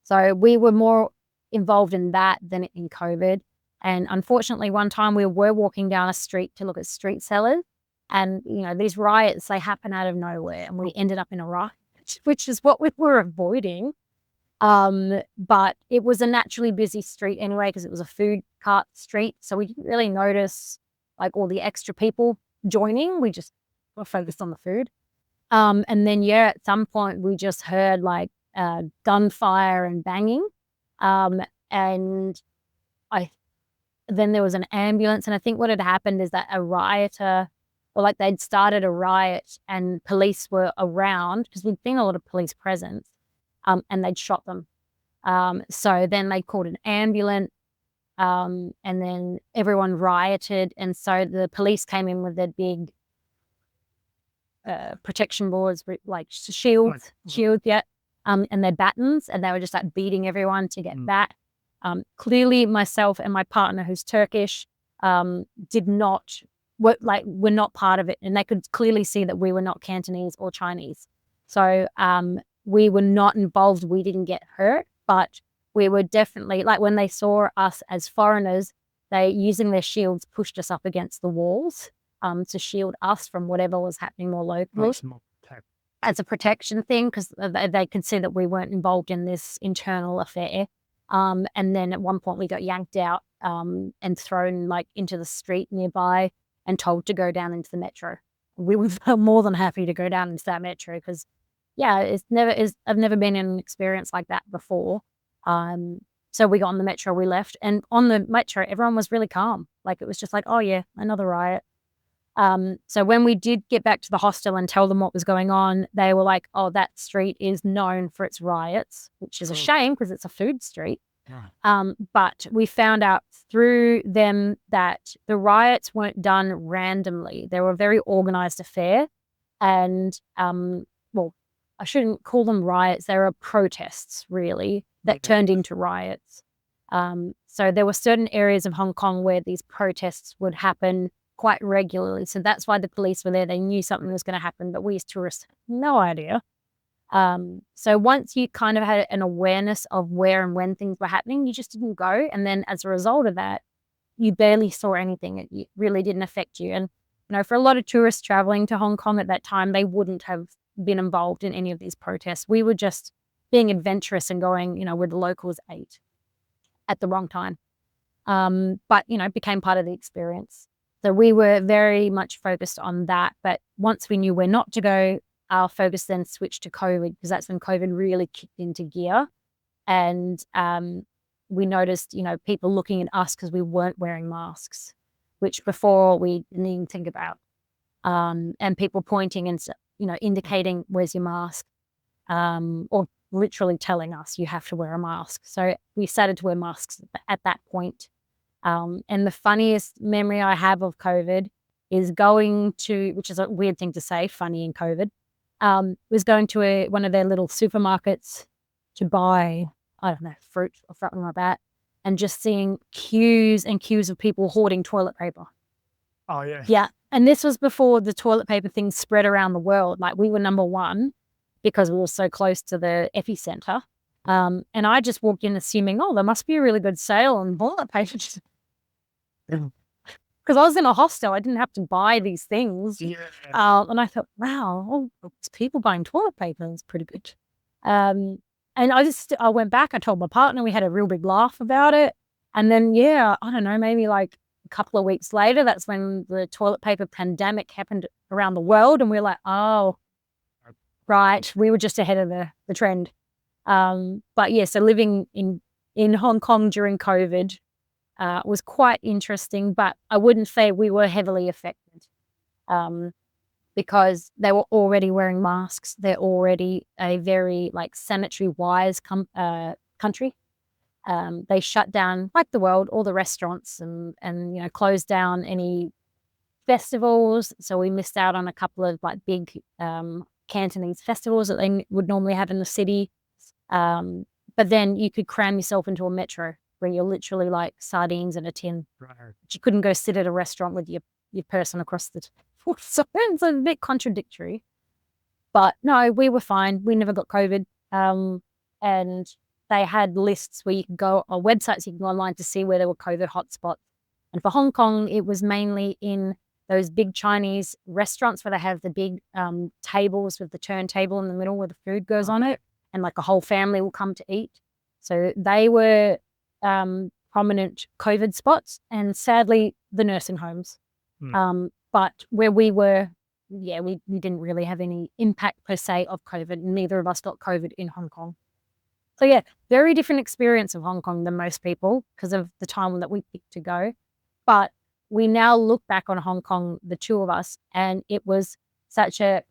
So we were more involved in that than in COVID. And unfortunately, one time we were walking down a street to look at street sellers. And, these riots, they happen out of nowhere. And we ended up in a riot, which is what we were avoiding. But it was a naturally busy street anyway, because it was a food cart street. So we didn't really notice like all the extra people joining. We just were focused on the food. And then, yeah, at some point we just heard like gunfire and banging. And then there was an ambulance. And I think what had happened is that a rioter, or like they'd started a riot and police were around because we'd seen a lot of police presence, and they'd shot them. So then they called an ambulance, and then everyone rioted. And so the police came in with their big protection boards, like shields, yeah, and their batons, and they were just like beating everyone to get back. Clearly, myself and my partner, who's Turkish, were not part of it, and they could clearly see that we were not Cantonese or Chinese. So we were not involved. We didn't get hurt, but we were definitely, like, when they saw us as foreigners, they, using their shields, pushed us up against the walls to shield us from whatever was happening more locally. as a protection thing because they could see that we weren't involved in this internal affair. And then at one point we got yanked out and thrown like into the street nearby and told to go down into the metro. We were more than happy to go down into that metro because, yeah, I've never been in an experience like that before. So we got on the metro, we left, and on the metro, everyone was really calm. Like it was just like, oh yeah, another riot. So when we did get back to the hostel and tell them what was going on, they were like, oh, that street is known for its riots, which is a shame because it's a food street. But we found out through them that the riots weren't done randomly. They were a very organized affair. And, well, I shouldn't call them riots. They were protests, really, that turned into riots. So there were certain areas of Hong Kong where these protests would happen quite regularly. So that's why the police were there. They knew something was going to happen, but we as tourists had no idea. So once you kind of had an awareness of where and when things were happening, you just didn't go. And then as a result of that, you barely saw anything. It really didn't affect you. And, for a lot of tourists traveling to Hong Kong at that time, they wouldn't have been involved in any of these protests. We were just being adventurous and going, where the locals ate at the wrong time. But, became part of the experience. So we were very much focused on that. But once we knew where not to go, our focus then switched to COVID because that's when COVID really kicked into gear. And we noticed, people looking at us because we weren't wearing masks, which before we didn't even think about. And people pointing and, indicating, where's your mask? Or literally telling us you have to wear a mask. So we started to wear masks at that point. And the funniest memory I have of COVID is going to, which is a weird thing to say, funny in COVID, was going to one of their little supermarkets to buy, I don't know, fruit or something like that, and just seeing queues and queues of people hoarding toilet paper. Oh, yeah. Yeah. And this was before the toilet paper thing spread around the world. Like we were number one because we were so close to the epicenter. And I just walked in assuming, oh, there must be a really good sale on toilet paper. Because I was in a hostel, I didn't have to buy these things. Yeah. And I thought, wow, there's people buying toilet paper. It's pretty good. And I went back, I told my partner, we had a real big laugh about it. And then, I don't know, maybe like a couple of weeks later, that's when the toilet paper pandemic happened around the world. And we're like, oh, right, we were just ahead of the trend. But yeah, so living in Hong Kong during COVID was quite interesting, but I wouldn't say we were heavily affected because they were already wearing masks. They're already a very sanitary wise country. They shut down, like the world, all the restaurants and closed down any festivals. So we missed out on a couple of big Cantonese festivals that they would normally have in the city. But then you could cram yourself into a metro where you're literally like sardines in a tin. Right. But you couldn't go sit at a restaurant with your person across the so it's a bit contradictory. But no, we were fine. We never got COVID. And they had lists where you could go, or websites you can go online to see where there were COVID hotspots. And for Hong Kong, it was mainly in those big Chinese restaurants where they have the big tables with the turntable in the middle where the food goes on it. And a whole family will come to eat. So they were prominent COVID spots, and sadly, the nursing homes. But where we were, we didn't really have any impact per se of COVID. Neither of us got COVID in Hong Kong. So very different experience of Hong Kong than most people because of the time that we picked to go. But we now look back on Hong Kong, the two of us, and it was such a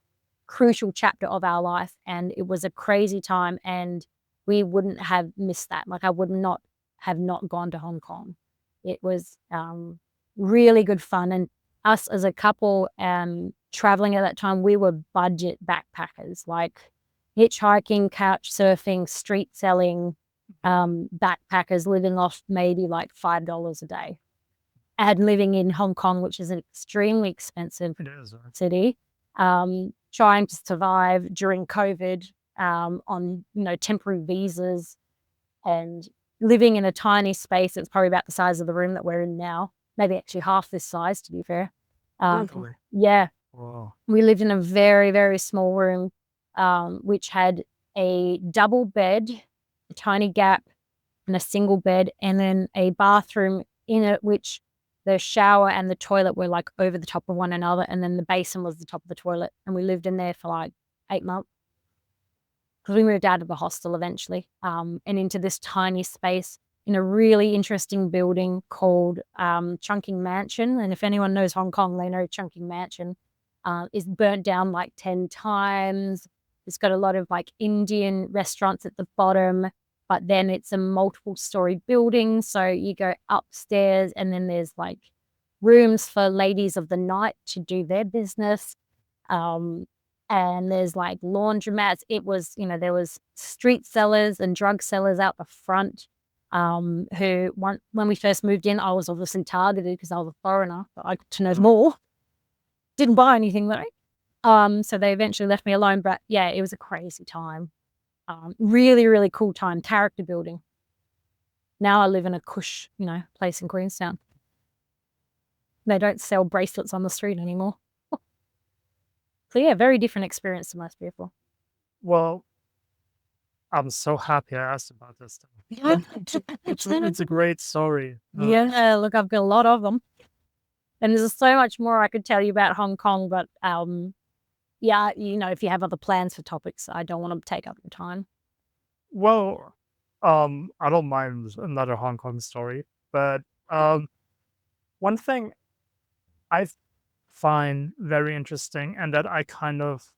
crucial chapter of our life, and it was a crazy time, and we wouldn't have missed that. I would not have not gone to Hong Kong. It was really good fun, and us as a couple traveling at that time, we were budget backpackers, hitchhiking, couch surfing, street selling, backpackers living off maybe $5 a day, and living in Hong Kong, which is an extremely expensive city. Trying to survive during COVID on temporary visas, and living in a tiny space that's probably about the size of the room that we're in now, maybe actually half this size, to be fair. Really? Yeah. Wow. We lived in a very, very small room, which had a double bed, a tiny gap, and a single bed, and then a bathroom in it, which the shower and the toilet were like over the top of one another, and then the basin was the top of the toilet. And we lived in there for like 8 months because we moved out of the hostel eventually, and into this tiny space in a really interesting building called Chungking Mansion. And if anyone knows Hong Kong, they know Chungking Mansion is burnt down like 10 times. It's got a lot of like Indian restaurants at the bottom, but then it's a multiple story building. So you go upstairs and then there's like rooms for ladies of the night to do their business. And there's like laundromats. It was, there was street sellers and drug sellers out the front. Who when we first moved in, I was obviously targeted because I was a foreigner, but I got to know more. Didn't buy anything though. So they eventually left me alone. But yeah, it was a crazy time. Really, really cool time. Character building. Now I live in a cush, place in Queenstown. They don't sell bracelets on the street anymore. So yeah, very different experience to most people. Well, I'm so happy I asked about this stuff. Yeah. It's a great story. Yeah, look, I've got a lot of them. And there's so much more I could tell you about Hong Kong, but yeah, if you have other plans for topics, I don't want to take up your time. Well, I don't mind another Hong Kong story, but one thing I find very interesting and that I kind of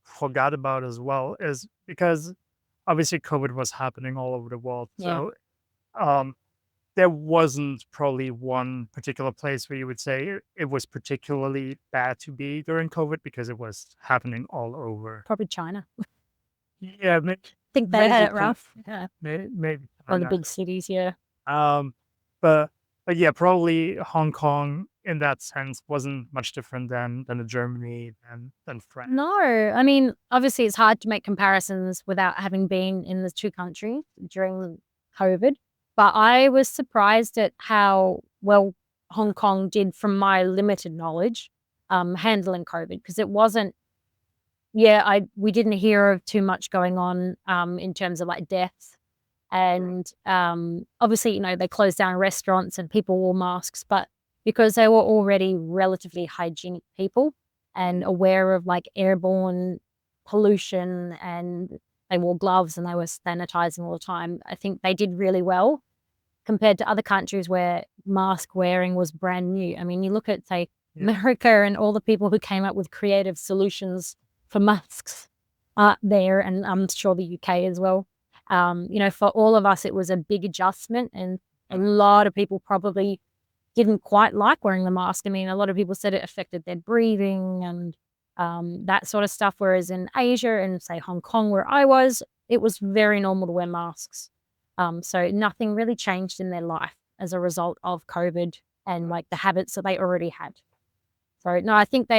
forgot about as well is because obviously COVID was happening all over the world. Yeah. So um there wasn't probably one particular place where you would say it was particularly bad to be during COVID because it was happening all over. Probably China. Yeah, Think they had maybe it rough. Yeah. maybe Or the China. big cities, yeah. Um, but yeah, probably Hong Kong in that sense wasn't much different than Germany than France. No, I mean, obviously it's hard to make comparisons without having been in the two countries during COVID. But I was surprised at how well Hong Kong did, from my limited knowledge, handling COVID, because it wasn't. Yeah, we didn't hear of too much going on in terms of like deaths. And obviously, they closed down restaurants and people wore masks, but because they were already relatively hygienic people and aware of like airborne pollution, and they wore gloves and they were sanitizing all the time, I think they did really well compared to other countries where mask wearing was brand new. I mean, you look at, say, Yeah. America and all the people who came up with creative solutions for masks there, and I'm sure the UK as well. For all of us, it was a big adjustment, and a lot of people probably didn't quite like wearing the mask. I mean, a lot of people said it affected their breathing and that sort of stuff. Whereas in Asia and, say, Hong Kong, where I was, it was very normal to wear masks. So nothing really changed in their life as a result of COVID and like the habits that they already had. So no, I think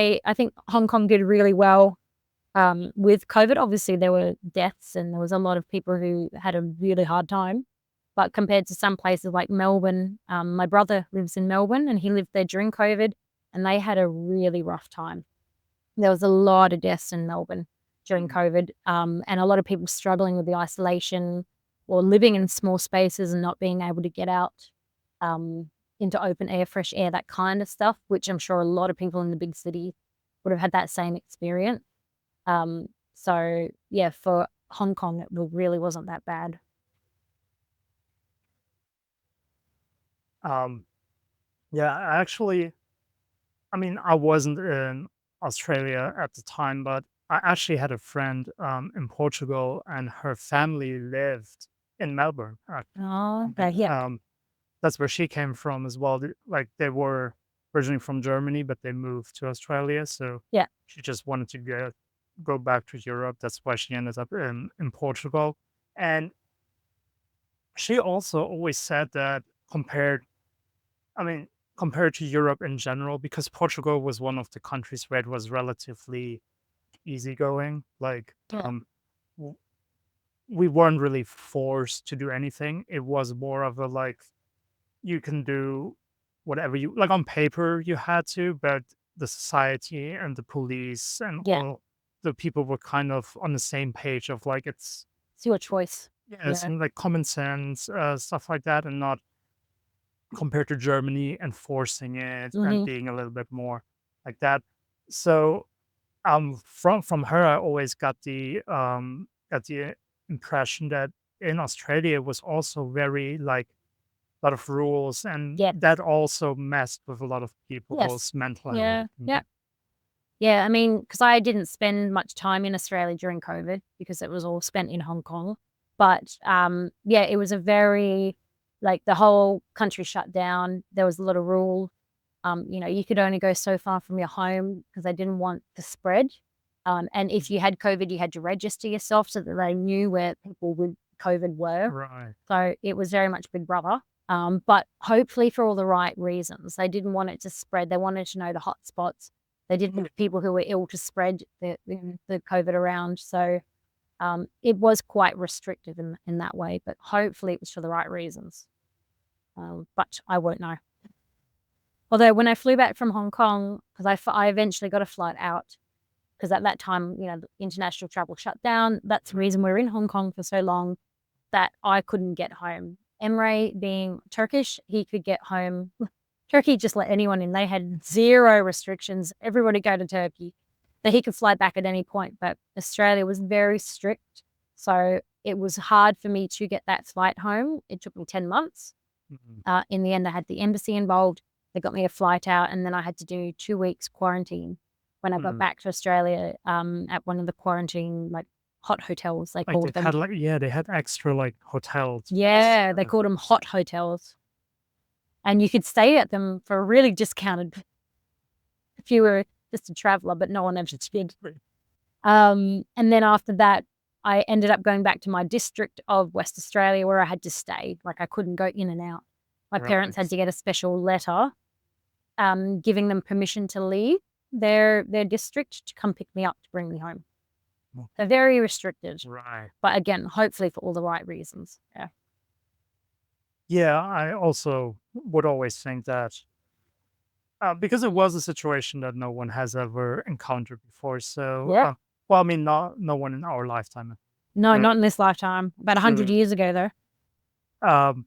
Hong Kong did really well with COVID. Obviously, there were deaths and there was a lot of people who had a really hard time. But compared to some places like Melbourne, my brother lives in Melbourne and he lived there during COVID, and they had a really rough time. There was a lot of deaths in Melbourne during COVID, and a lot of people struggling with the isolation or living in small spaces and not being able to get out into open air, fresh air, that kind of stuff, which I'm sure a lot of people in the big city would have had that same experience. So yeah, for Hong Kong, it really wasn't that bad. Yeah, I mean, I wasn't in Australia at the time, but I actually had a friend in Portugal, and her family lived in Melbourne. Oh, okay, yeah. That's where she came from as well. Like they were originally from Germany, but they moved to Australia. So Yeah. she just wanted to go back to Europe. That's why she ended up in Portugal. And she also always said that I mean, compared to Europe in general, because Portugal was one of the countries where it was relatively easygoing. Like, Yeah. w- we weren't really forced to do anything. It was more of a like, you can do whatever you like on paper you had to, but the society and the police and Yeah. the people were kind of on the same page of like It's your choice. yeah, it's Yeah. like common sense, stuff like that, and not compared to Germany enforcing it and Mhm. being a little bit more like that. So from her, I always got the impression that in Australia it was also very like a lot of rules, and Yeah. that also messed with a lot of Yes. people's mental health. Yeah. Yeah. Yeah, I mean, because I didn't spend much time in Australia during COVID because it was all spent in Hong Kong. But, yeah, it was a very like, the whole country shut down. There was a lot of rule. You could only go so far from your home because they didn't want the spread. And if you had COVID, you had to register yourself so that they knew where people with COVID were. Right. So it was very much Big Brother, but hopefully for all the right reasons. They didn't want it to spread. They wanted to know the hot spots. They didn't want people who were ill to spread the COVID around. So it was quite restrictive in that way, but hopefully it was for the right reasons. But I won't know. Although when I flew back from Hong Kong, because I eventually got a flight out, because at that time, the international travel shut down. That's the reason we were in Hong Kong for so long, that I couldn't get home. Emre, being Turkish, he could get home. Turkey just let anyone in. They had zero restrictions. Everybody go to Turkey. That he could fly back at any point. But Australia was very strict. So it was hard for me to get that flight home. It took me 10 months. Mhm. In the end, I had the embassy involved. They got me a flight out, and then I had to do 2 weeks quarantine when I got Mhm. back to Australia, at one of the quarantine, like, hot hotels, they Like called they them. had like yeah, they had extra like hotels. Yeah, they called them hot hotels, and you could stay at them for really discounted if you were just a traveler, but no one ever did. And then after that, I ended up going back to my district of West Australia where I had to stay. Like, I couldn't go in and out. My parents had Right. to get a special letter, giving them permission to leave their district to come pick me up to bring me home. Mm. So very restricted, Right. but again, hopefully for all the right reasons. Yeah. Yeah, I also would always think that because it was a situation that no one has ever encountered before. So, Yeah. well, I mean, not no one in our lifetime. No, Uh, not in this lifetime. About 100 really. years ago, though. Um,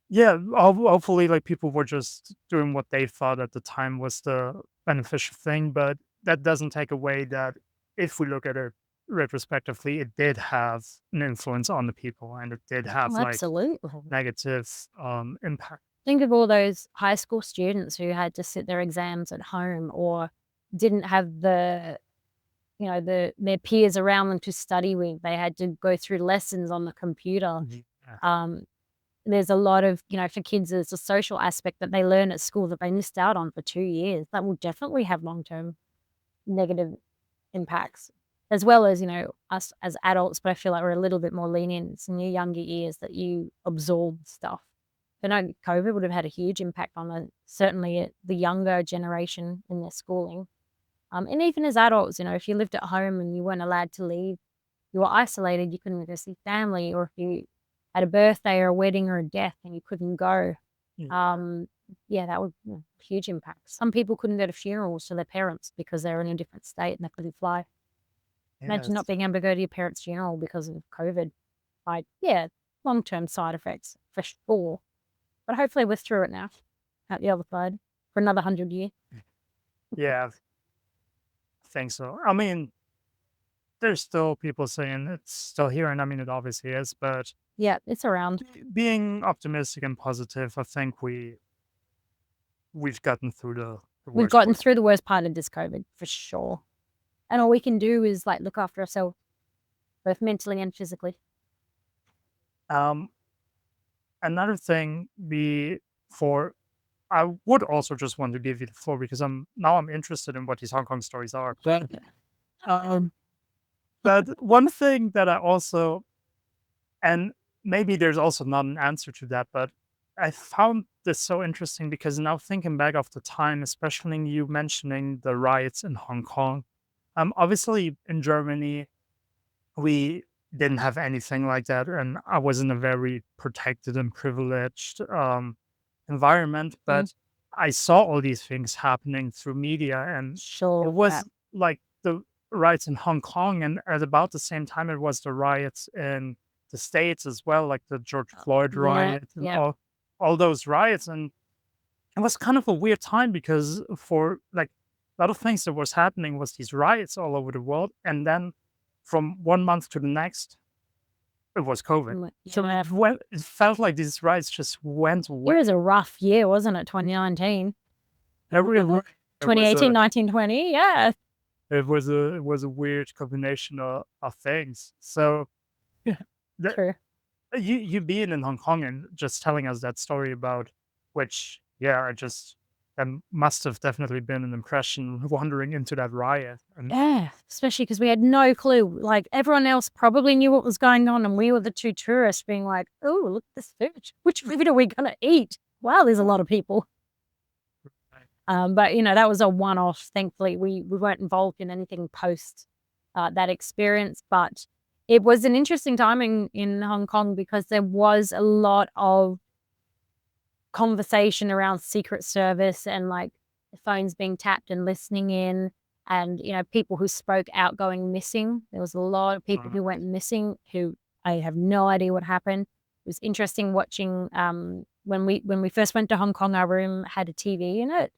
yeah, hopefully, like people were just doing what they thought at the time was the beneficial thing, but that doesn't take away that if we look at it retrospectively, it did have an influence on the people, and it did have Oh, like absolutely. negative impact. Think of all those high school students who had to sit their exams at home or didn't have their peers around them to study with. They had to go through lessons on the computer. Yeah. Um, there's a lot of, for kids, there's a social aspect that they learn at school that they missed out on for 2 years. That will definitely have long-term negative impacts, as well as, us as adults, but I feel like we're a little bit more lenient. It's in your younger years that you absorb stuff. But no, COVID would have had a huge impact on certainly the younger generation in their schooling. And even as adults, if you lived at home and you weren't allowed to leave, you were isolated, you couldn't go see family, or if you had a birthday or a wedding or a death and you couldn't go, Yeah. um, yeah, that would huge impact. Some people couldn't go to funerals to their parents because they're in a different state and they couldn't fly. Imagine not Yes. being able to go to your parents' funeral because of COVID. Like, yeah, long-term side effects for sure. But hopefully we're through it now, out the other side, for another 100 years. Yeah, I think so. I mean, there's still people saying it's still here, and I mean, it obviously is, but Yeah, it's around. being optimistic and positive, I think we've gotten through the We've worst gotten part. through the worst part of this COVID for sure. And all we can do is like look after ourselves, both mentally and physically. Um, Another thing for I would also just want to give you the floor because I'm interested in what these Hong Kong stories are. Um, but one thing that I also and maybe there's also not an answer to that, but I found this so interesting because now thinking back of the time, especially you mentioning the riots in Hong Kong, obviously in Germany we didn't have anything like that, and I was in a very protected and privileged environment, Mm, but I saw all these things happening through media, and it sure. Yeah. was like riots in Hong Kong, and at about the same time, it was the riots in the States as well, like the George Floyd Yeah, riot and yeah. all those riots. And it was kind of a weird time because for like a lot of things that was happening was these riots all over the world, and then from one month to the next, it was COVID. So Yeah. it felt like these riots just went It away. was a rough year, wasn't it? 2019. Everywhere. It was 2018, a 1920. Yeah. it was a weird combination of things. So yeah, the, True. you being in Hong Kong and just telling us that story about which, yeah, I just that must have definitely been an impression wandering into that riot. And Yeah, especially because we had no clue. Like, everyone else probably knew what was going on, and we were the 2 tourists being like, "Oh, look at this food. Which food are we gonna eat? Wow, there's a lot of people." But, that was a one-off. Thankfully, we weren't involved in anything post, that experience, but it was an interesting time in Hong Kong because there was a lot of conversation around Secret Service and, like, the phones being tapped and listening in and, people who spoke out going missing. There was a lot of people who went missing who I have no idea what happened. It was interesting watching, when we first went to Hong Kong, our room had a TV in it.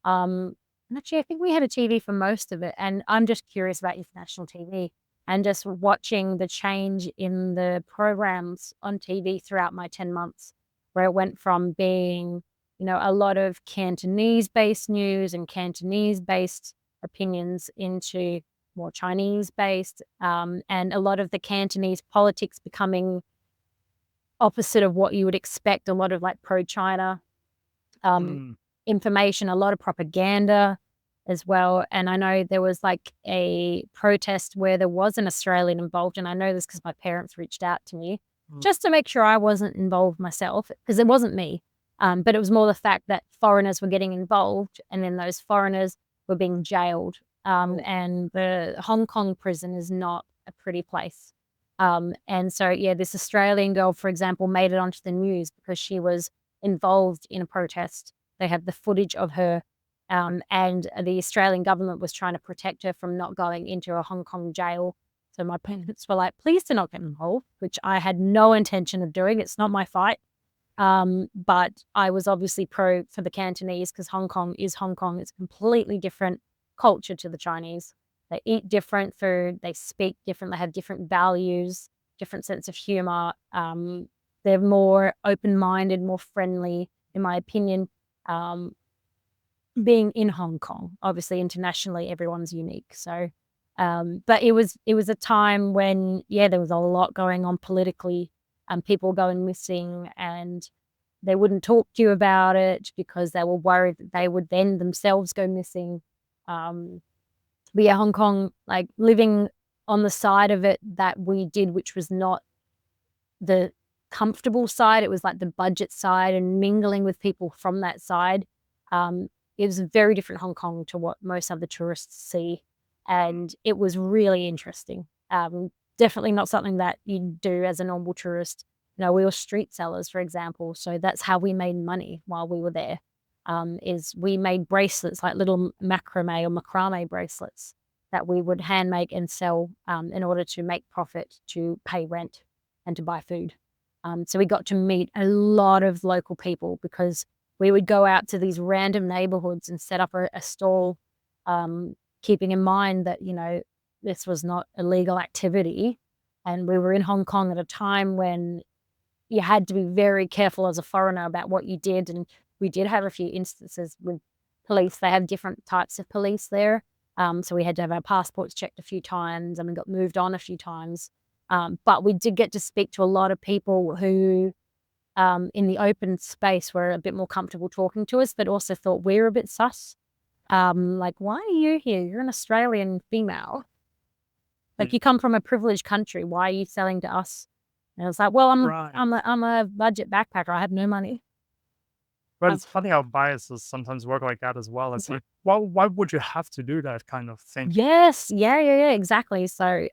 And actually, I think we had a TV for most of it, and I'm just curious about international TV and just watching the change in the programs on TV throughout my 10 months, where it went from being, a lot of Cantonese-based news and Cantonese-based opinions into more Chinese-based, and a lot of the Cantonese politics becoming opposite of what you would expect, a lot of, like, pro-China, um, mm, information, a lot of propaganda as well, and I know there was, like, a protest where there was an Australian involved, and I know this because my parents reached out to me mm, just to make sure I wasn't involved myself, because it wasn't me, but it was more the fact that foreigners were getting involved, and then those foreigners were being jailed, oh, and the Hong Kong prison is not a pretty place, and so, yeah, this Australian girl, for example, made it onto the news because she was involved in a protest. They have the footage of her, and the Australian government was trying to protect her from not going into a Hong Kong jail. So my parents were like, "Please do not get involved," which I had no intention of doing. It's not my fight. But I was obviously pro for the Cantonese because Hong Kong is Hong Kong. It's a completely different culture to the Chinese. They eat different food, they speak different, they have different values, different sense of humor. They're more open-minded, more friendly, in my opinion. Um, Being in Hong Kong, obviously internationally, everyone's unique. So, but it was a time when, yeah, there was a lot going on politically, people going missing, and they wouldn't talk to you about it because they were worried that they would then themselves go missing. Um, but yeah, Hong Kong, like, living on the side of it that we did, which was not the comfortable side, it was like the budget side and mingling with people from that side. Um, it was a very different Hong Kong to what most other tourists see, and it was really interesting. Definitely not something that you do as a normal tourist. We were street sellers, for example, so that's how we made money while we were there. Is we made bracelets, like little macrame or macrame bracelets that we would hand make and sell, in order to make profit to pay rent and to buy food. So we got to meet a lot of local people because we would go out to these random neighborhoods and set up a stall, keeping in mind that, this was not illegal activity. And we were in Hong Kong at a time when you had to be very careful as a foreigner about what you did. And we did have a few instances with police. They have different types of police there. So we had to have our passports checked a few times and we got moved on a few times. But we did get to speak to a lot of people who, in the open space, were a bit more comfortable talking to us, but also thought we were a bit sus. Like, why are you here? You're an Australian female. Like, mm, you come from a privileged country. Why are you selling to us? And I was like, well, right. I'm a budget backpacker. I have no money. But Um, it's funny how biases sometimes work like that as well. It's Mhm. like, why would you have to do that kind of thinking? Yes, yeah, yeah, yeah, exactly. So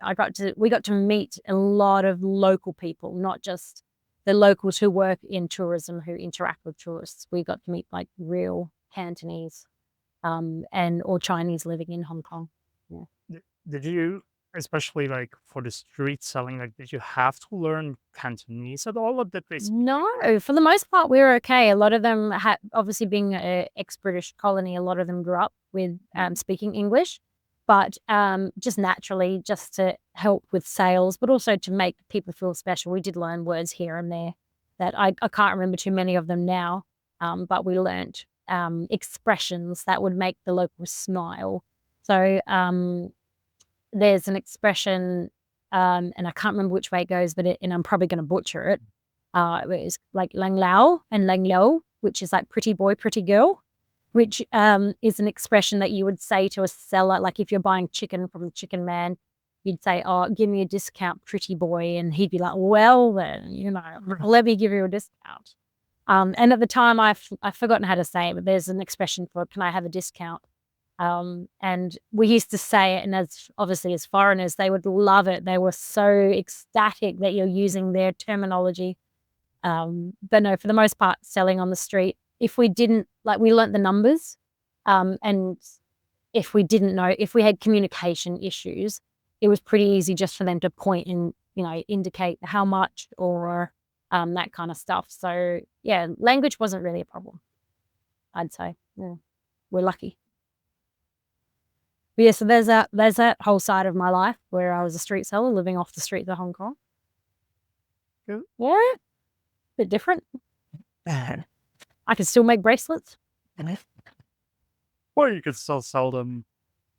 we got to meet a lot of local people, not just the locals who work in tourism who interact with tourists. We got to meet like real Cantonese, and or Chinese living in Hong Kong. Yeah. Did you, especially like for the street selling, like did you have to learn Cantonese at all, or did they speak No, for the most part, we were okay. A lot of them had, obviously being a ex-British colony, a lot of them grew up with speaking English, but just naturally, just to help with sales, but also to make people feel special. We did learn words here and there that I can't remember too many of them now, but we learnt expressions that would make the locals smile. So there's an expression, and I can't remember which way it goes, but and I'm probably going to butcher it. It was like lang lao and lang lo, which is like pretty boy, pretty girl, which is an expression that you would say to a seller. Like if you're buying chicken from the chicken man, you'd say, "Oh, give me a discount, pretty boy," and he'd be like, "Well, then, let me give you a discount." And at the time, I've forgotten how to say it, but there's an expression for, "Can I have a discount?" And we used to say it, and as obviously as foreigners, they would love it. They were so ecstatic that you're using their terminology. But no, for the most part, selling on the street. If we didn't like, we learnt the numbers, and if we didn't know, if we had communication issues, it was pretty easy just for them to point and indicate how much or that kind of stuff. So yeah, language wasn't really a problem, I'd say. Yeah, we're lucky. But yeah, so there's that whole side of my life where I was a street seller living off the streets of Hong Kong. Good. Yeah, bit different. I can still make bracelets. Or you could still sell them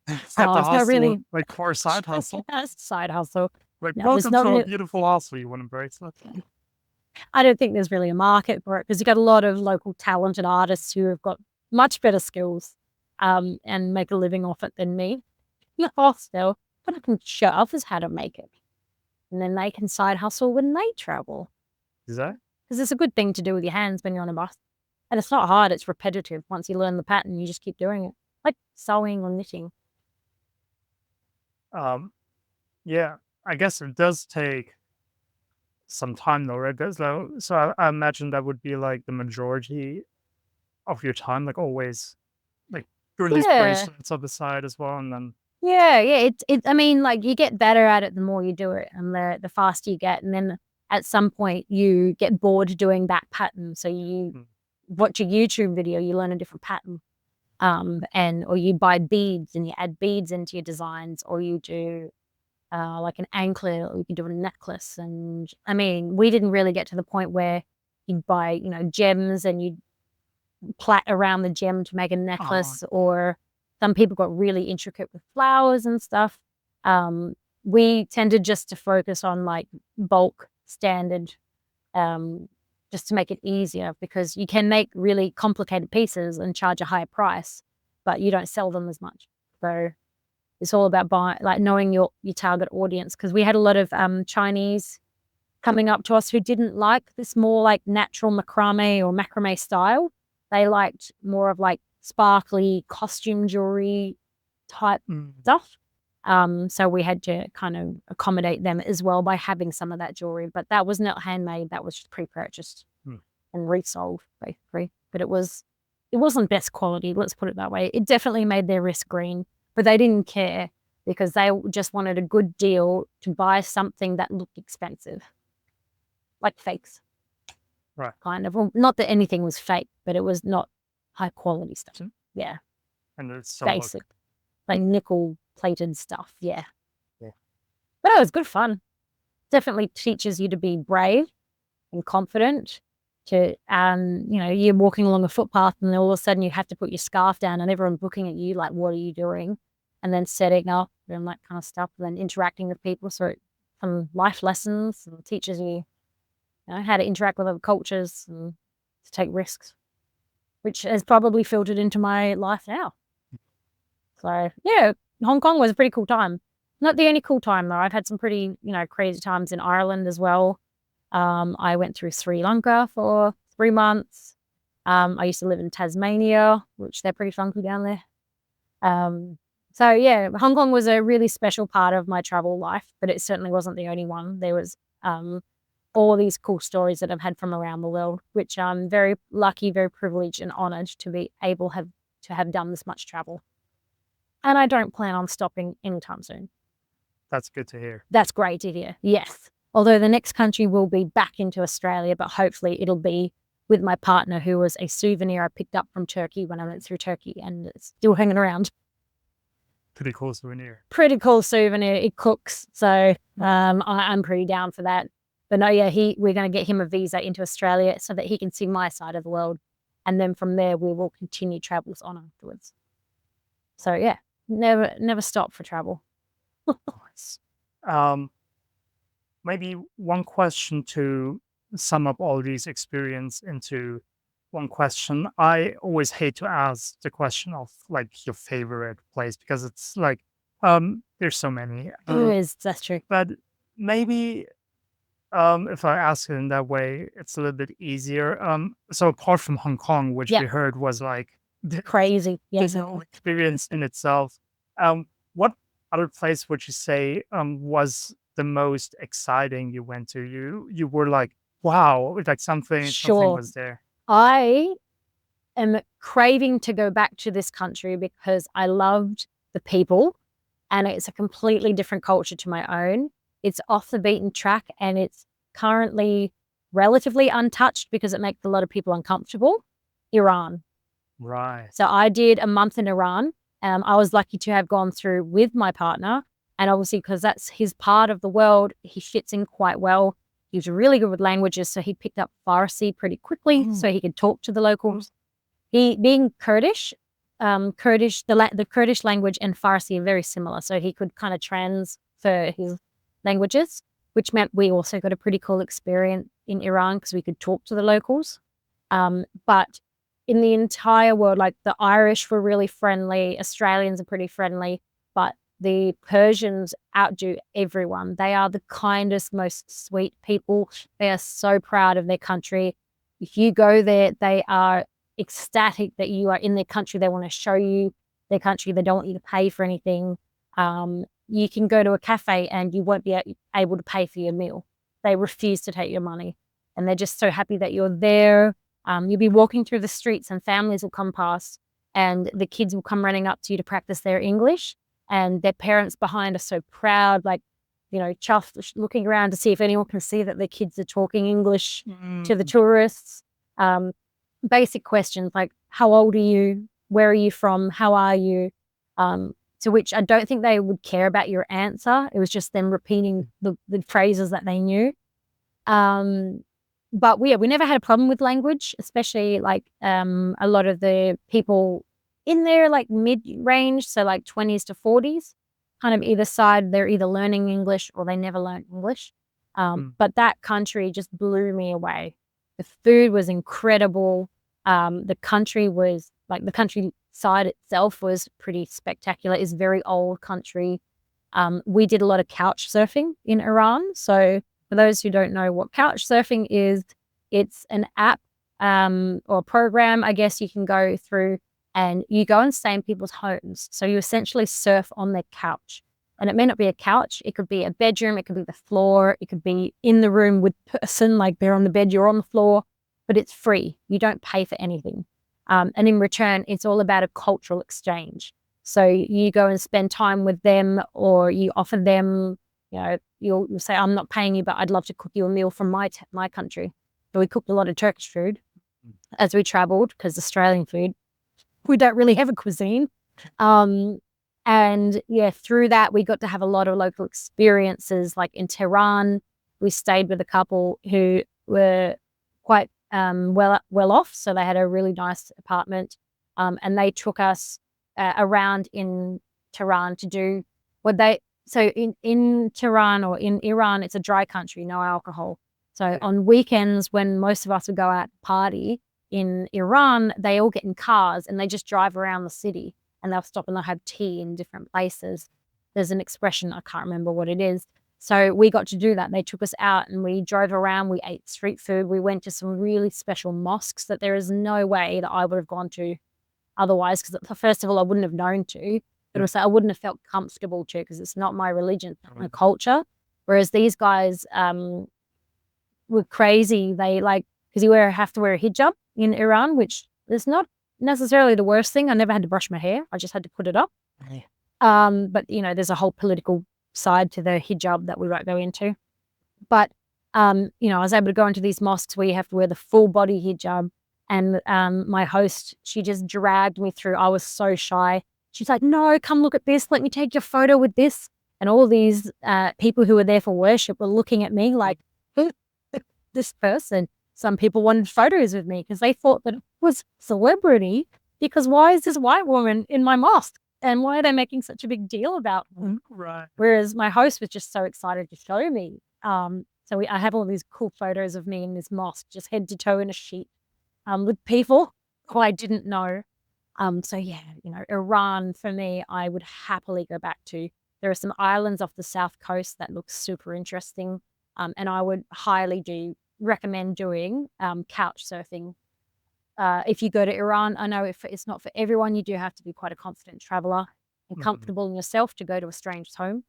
at Oh, the it's not hostel, really like for a side hustle. that's a side hustle. Like, No, there's welcome not to a really, beautiful hostel, you want a bracelet? I don't think there's really a market for it because you got a lot of local talented artists who have got much better skills and make a living off it than me. The hostel, but I can show others how to make it. And then they can side hustle when they travel. Is that? Because it's a good thing to do with your hands when you're on a bus. And it's not hard, it's repetitive. Once you learn the pattern, you just keep doing it. Like sewing or knitting. Um, yeah, I guess it does take some time though, right? So I imagine that would be like the majority of your time, like always, like doing these Yeah. bracelets on the side as well, and then Yeah. I mean, like you get better at it the more you do it and the faster you get. And then at some point you get bored doing that pattern. So you mm, watch a YouTube video, you learn a different pattern. And or you buy beads and you add beads into your designs, or you do like an anklet, or you can do a necklace. And I mean, we didn't really get to the point where you'd buy, gems and you'd plait around the gem to make a oh, necklace, or some people got really intricate with flowers and stuff. We tended just to focus on like bulk standard, um, just to make it easier because you can make really complicated pieces and charge a higher price, but you don't sell them as much. So it's all about buying, like knowing your target audience. Because we had a lot of Chinese coming up to us who didn't like this more like natural macrame or macrame style. They liked more of like sparkly costume jewelry type mm, stuff. So we had to kind of accommodate them as well by having some of that jewelry, but that was not handmade. That was just pre-purchased mm. and resold basically. But it wasn't best quality. Let's put it that way. It definitely made their wrist green, but they didn't care because they just wanted a good deal to buy something that looked expensive, like fakes, Right. kind of. Well, not that anything was fake, but it was not high quality stuff. So- Yeah, And it's still look. basic, like nickel plated stuff. Yeah. Yeah. But it was good fun. Definitely teaches you to be brave and confident. To you're walking along a footpath and then all of a sudden you have to put your scarf down and everyone's looking at you like, what are you doing? And then setting up and that kind of stuff, and then interacting with people. So some life lessons and teaches you, how to interact with other cultures and to take risks, which has probably filtered into my life now. So yeah, Hong Kong was a pretty cool time. Not the only cool time though. I've had some pretty, crazy times in Ireland as well. I went through Sri Lanka for 3 months. I used to live in Tasmania, which they're pretty funky down there. So yeah, Hong Kong was a really special part of my travel life, but it certainly wasn't the only one. There was all these cool stories that I've had from around the world, which I'm very lucky, very privileged and honored to be able to have done this much travel. And I don't plan on stopping anytime soon. That's good to hear. That's great to hear. Yes. Although the next country will be back into Australia, but hopefully it'll be with my partner, who was a souvenir I picked up from Turkey when I went through Turkey, and it's still hanging around. Pretty cool souvenir. Pretty cool souvenir. It cooks. So I'm pretty down for that. But no, yeah, we're going to get him a visa into Australia so that he can see my side of the world. And then from there, we will continue travels on afterwards. So yeah, never stop for travel. Nice. Maybe one question to sum up all these experience into one question. I always hate to ask the question of like your favorite place because it's like there's so many. That's true. But maybe if I ask it in that way, it's a little bit easier. So apart from Hong Kong, which we heard was like crazy, yes, the whole experience in itself, what other place would you say was the most exciting you went to? You were like, wow, like something was there. I am craving to go back to this country because I loved the people, and it's a completely different culture to my own. It's off the beaten track, and it's currently relatively untouched because it makes a lot of people uncomfortable. Iran. Right. So I did a month in Iran. I was lucky to have gone through with my partner, and obviously because that's his part of the world, he fits in quite well. He was really good with languages, so he picked up Farsi pretty quickly, so he could talk to the locals. He being Kurdish, the Kurdish language and Farsi are very similar, so he could kind of transfer his languages, which meant we also got a pretty cool experience in Iran because we could talk to the locals. But in the entire world, like the Irish were really friendly, Australians are pretty friendly, but the Persians outdo everyone. They are the kindest, most sweet people. They are so proud of their country. If you go there, they are ecstatic that you are in their country. They want to show you their country. They don't want you to pay for anything. You can go to a cafe and you won't be able to pay for your meal. They refuse to take your money, and they're just so happy that you're there. You'll be walking through the streets and families will come past, and the kids will come running up to you to practice their English, and their parents behind are so proud, like, chuffed, looking around to see if anyone can see that their kids are talking English to the tourists. Basic questions like, how old are you? Where are you from? How are you? To which I don't think they would care about your answer. It was just them repeating the phrases that they knew. But we never had a problem with language, especially like a lot of the people in there, like mid-range, so like 20s to 40s, kind of either side, they're either learning English or they never learned English. But that country just blew me away. The food was incredible. The countryside itself was pretty spectacular. It's a very old country. We did a lot of couch surfing in Iran. So for those who don't know what couch surfing is, it's an app or a program, I guess, you can go through, and you go and stay in people's homes. So you essentially surf on their couch. And it may not be a couch. It could be a bedroom. It could be the floor. It could be in the room with person, like they're on the bed, you're on the floor. But it's free. You don't pay for anything. And in return, it's all about a cultural exchange. So you go and spend time with them, or you offer them, you'll say, I'm not paying you, but I'd love to cook you a meal from my country. So we cooked a lot of Turkish food as we traveled, because Australian food, we don't really have a cuisine. And yeah, through that, we got to have a lot of local experiences. Like in Tehran, we stayed with a couple who were quite well off. So they had a really nice apartment, and they took us around in Tehran to do in Tehran or in Iran, it's a dry country, no alcohol. So on weekends, when most of us would go out and party in Iran, they all get in cars and they just drive around the city, and they'll stop and they'll have tea in different places. There's an expression, I can't remember what it is. So we got to do that. They took us out and we drove around. We ate street food. We went to some really special mosques that there is no way that I would have gone to otherwise, because first of all, I wouldn't have known to, but also I wouldn't have felt comfortable to, because it's not my religion, it's not my culture. Whereas these guys were crazy. They because you have to wear a hijab in Iran, which is not necessarily the worst thing. I never had to brush my hair. I just had to put it up. But there's a whole political side to the hijab that we won't go into. But I was able to go into these mosques where you have to wear the full body hijab. And my host, she just dragged me through. I was so shy. She's like, "No, come look at this. Let me take your photo with this." And all these people who were there for worship were looking at me like, "Who this person?" Some people wanted photos with me because they thought that it was celebrity. Because why is this white woman in my mosque? And why are they making such a big deal about them? Right. Whereas my host was just so excited to show me. I have all these cool photos of me in this mosque, just head to toe in a sheet, with people who I didn't know. So yeah, Iran for me, I would happily go back to. There are some islands off the south coast that look super interesting, and I would highly recommend doing couch surfing. If you go to Iran, I know if it's not for everyone, you do have to be quite a confident traveler and Mhm. comfortable in yourself to go to a strange home.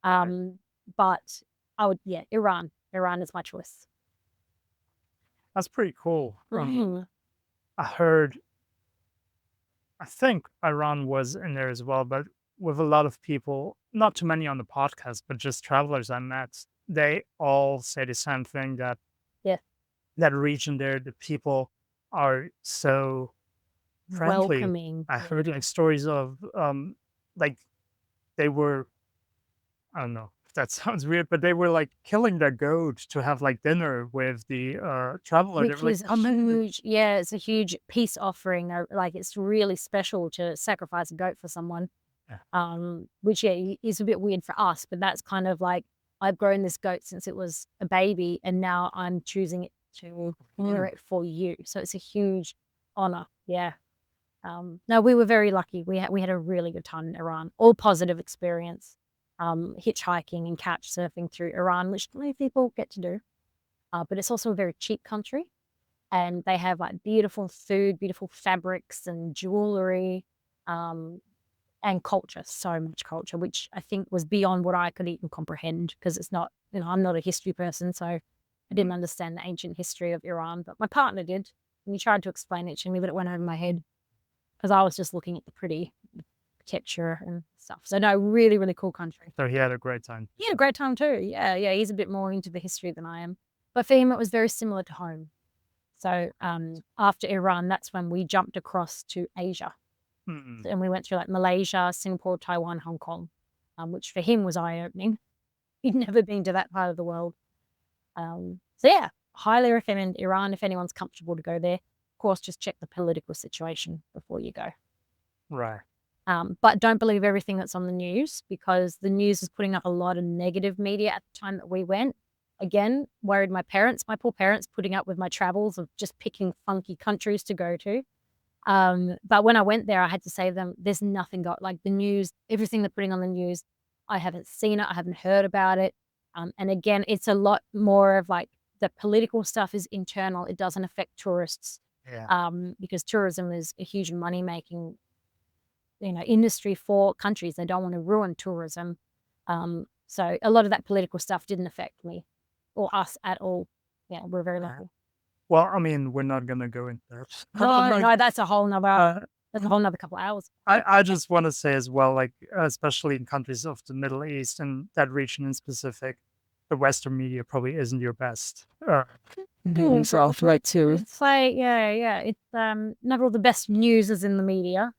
Right. But I would, yeah, Iran. Iran is my choice. That's pretty cool. Mhm. I heard, I think Iran was in there as well, but with a lot of people, not too many on the podcast, but just travelers I met, they all say the same thing that Yeah, that region there, the people are so friendly. welcoming. I Yeah. heard like stories of like they were, I don't know if that sounds weird, but they were like killing their goat to have like dinner with the traveler. They Which were like, is a come in. huge, yeah, it's a huge peace offering. Like it's really special to sacrifice a goat for someone. Yeah. Which yeah is a bit weird for us, but that's kind of like I've grown this goat since it was a baby, and now I'm choosing it to honor it for you. So it's a huge honor. Yeah. No, we were very lucky. We had a really good time in Iran. All positive experience. Hitchhiking and couch surfing through Iran, which not many people get to do. But it's also a very cheap country, and they have like beautiful food, beautiful fabrics and jewelry, um, and culture. So much culture, which I think was beyond what I could even comprehend because it's not. I'm not a history person, so I didn't understand the ancient history of Iran. But my partner did, and he tried to explain it to me, but it went over my head because I was just looking at the pretty architecture and stuff. So no, really, really cool country. So he had a great time. He had a great time too. Yeah, yeah. He's a bit more into the history than I am. But for him, it was very similar to home. So after Iran, that's when we jumped across to Asia. Mm. And we went through like Malaysia, Singapore, Taiwan, Hong Kong, which for him was eye opening. He'd never been to that part of the world. So yeah, highly recommend Iran if anyone's comfortable to go there. Of course, just check the political situation before you go. Right. But don't believe everything that's on the news because the news is putting up a lot of negative media at the time that we went. Again, worried my poor parents, putting up with my travels of just picking funky countries to go to. But when I went there, I had to say to them, there's nothing got like the news, everything they're putting on the news. I haven't seen it. I haven't heard about it. And again, it's a lot more of like the political stuff is internal. It doesn't affect tourists. Yeah. Because tourism is a huge money making industry for countries. They don't want to ruin tourism. So a lot of that political stuff didn't affect me or us at all. Yeah, we're very lucky. Well, I mean, we're not gonna go into that. No, that's a whole nother Uh, couple hours. I just want to say as well, like especially in countries of the Middle East and that region in specific, the Western media probably isn't your best. It's right too. It's like yeah. It's not all the best news is in the media.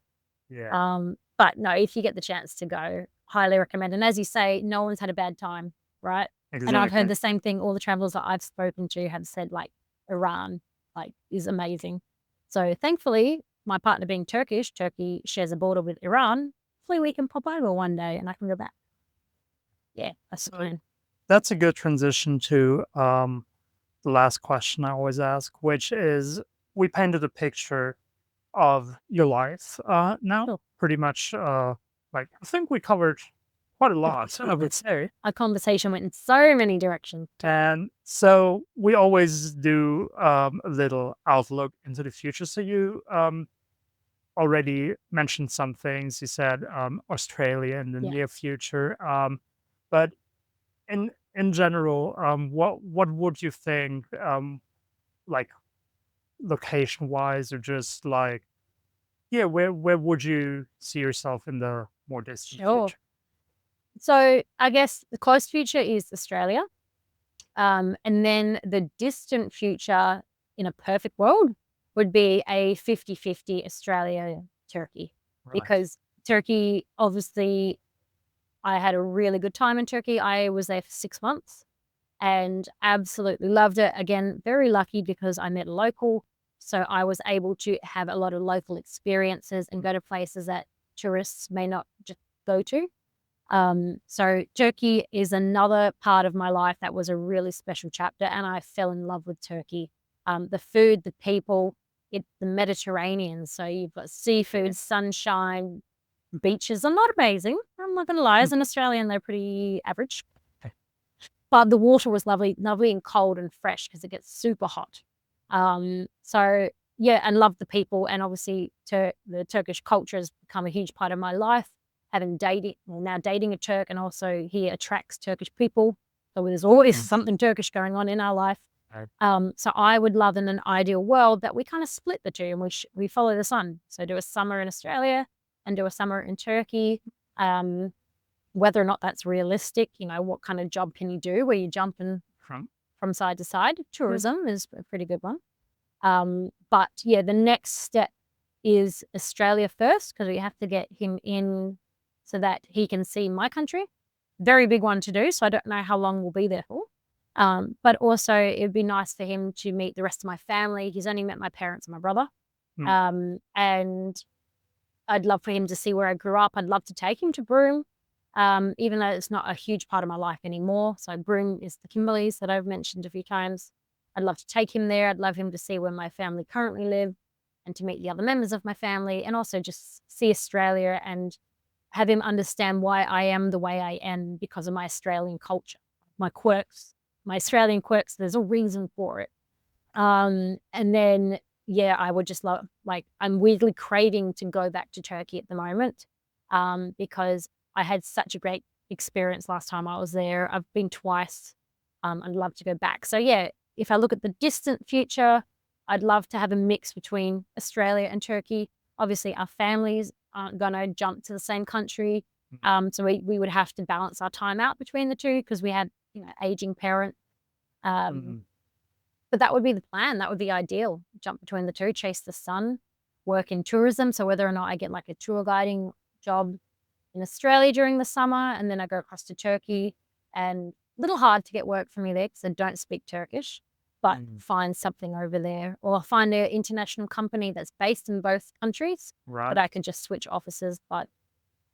Yeah. But no, if you get the chance to go, highly recommend. And as you say, no one's had a bad time, right? And I've heard Exactly. the same thing. All the travelers that I've spoken to have said like Iran like is amazing. So thankfully, my partner being Turkish, Turkey shares a border with Iran. Hopefully we can pop over one day and I can go back. Yeah, that's the plan. That's a good transition to the last question I always ask, which is we painted a picture of your life now. Sure. Pretty much like I think we covered quite a lot, I would say. Our conversation went in so many directions. And so we always do a little outlook into the future. So you already mentioned some things. You said Australia in the Yeah. near future. But in general, what would you think, like location wise, or just like, yeah, where would you see yourself in the more distant Sure. future? So I guess the close future is Australia. And then the distant future in a perfect world would be a 50-50 Australia Turkey, Right. because Turkey, obviously, I had a really good time in Turkey. I was there for 6 months and absolutely loved it. Again, very lucky because I met a local. So I was able to have a lot of local experiences and go to places that tourists may not just go to. So Turkey is another part of my life that was a really special chapter, and I fell in love with Turkey. The food, the people, it's the Mediterranean. So you've got seafood, sunshine, beaches are not amazing. I'm not gonna lie, Mm. as an Australian, they're pretty average. But the water was lovely, lovely and cold and fresh because it gets super hot. So yeah, and love the people, and obviously the Turkish culture has become a huge part of my life. Having dated, well, now dating a Turk, and also he attracts Turkish people. So there's always Mm. something Turkish going on in our life. Right. So I would love in an ideal world that we kind of split the two and we follow the sun. So do a summer in Australia and do a summer in Turkey. Um, Whether or not that's realistic, what kind of job can you do where you're jumping From from side to side? yeah. Tourism is a pretty good one. But yeah, the next step is Australia first because we have to get him in so that he can see my country. Very big one to do. So I don't know how long we'll be there for. But also, it'd be nice for him to meet the rest of my family. He's only met my parents and my brother. Mm. And I'd love for him to see where I grew up. I'd love to take him to Broome, even though it's not a huge part of my life anymore. So Broome is the Kimberleys that I've mentioned a few times. I'd love to take him there. I'd love him to see where my family currently live and to meet the other members of my family, and also just see Australia and have him understand why I am the way I am because of my Australian culture, my quirks, my Australian quirks. There's a reason for it. And then, yeah, I would just love, like, I'm weirdly craving to go back to Turkey at the moment, because I had such a great experience last time I was there. I've been twice. I'd love to go back. So yeah, if I look at the distant future, I'd love to have a mix between Australia and Turkey. Obviously, our families aren't gonna jump to the same country. So we would have to balance our time out between the two because we had, aging parents. Um, Mm. but that would be the plan. That would be ideal. Jump between the two, chase the sun, work in tourism. So whether or not I get like a tour guiding job in Australia during the summer, and then I go across to Turkey, and a little hard to get work for me there because I don't speak Turkish, but Mm. find something over there, or find an international company that's based in both countries Right. that I could just switch offices. But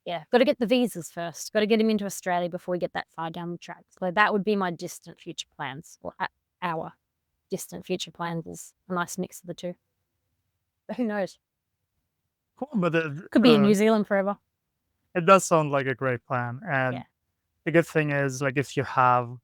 yeah, got to get the visas first. Got to get him into Australia before we get that far down the track. So that would be my distant future plans, or our distant future plans, is a nice mix of the two. But who knows? Cool, but Could be in New Zealand forever. it does sound like a great plan. Yeah. And the good thing is, like, if you have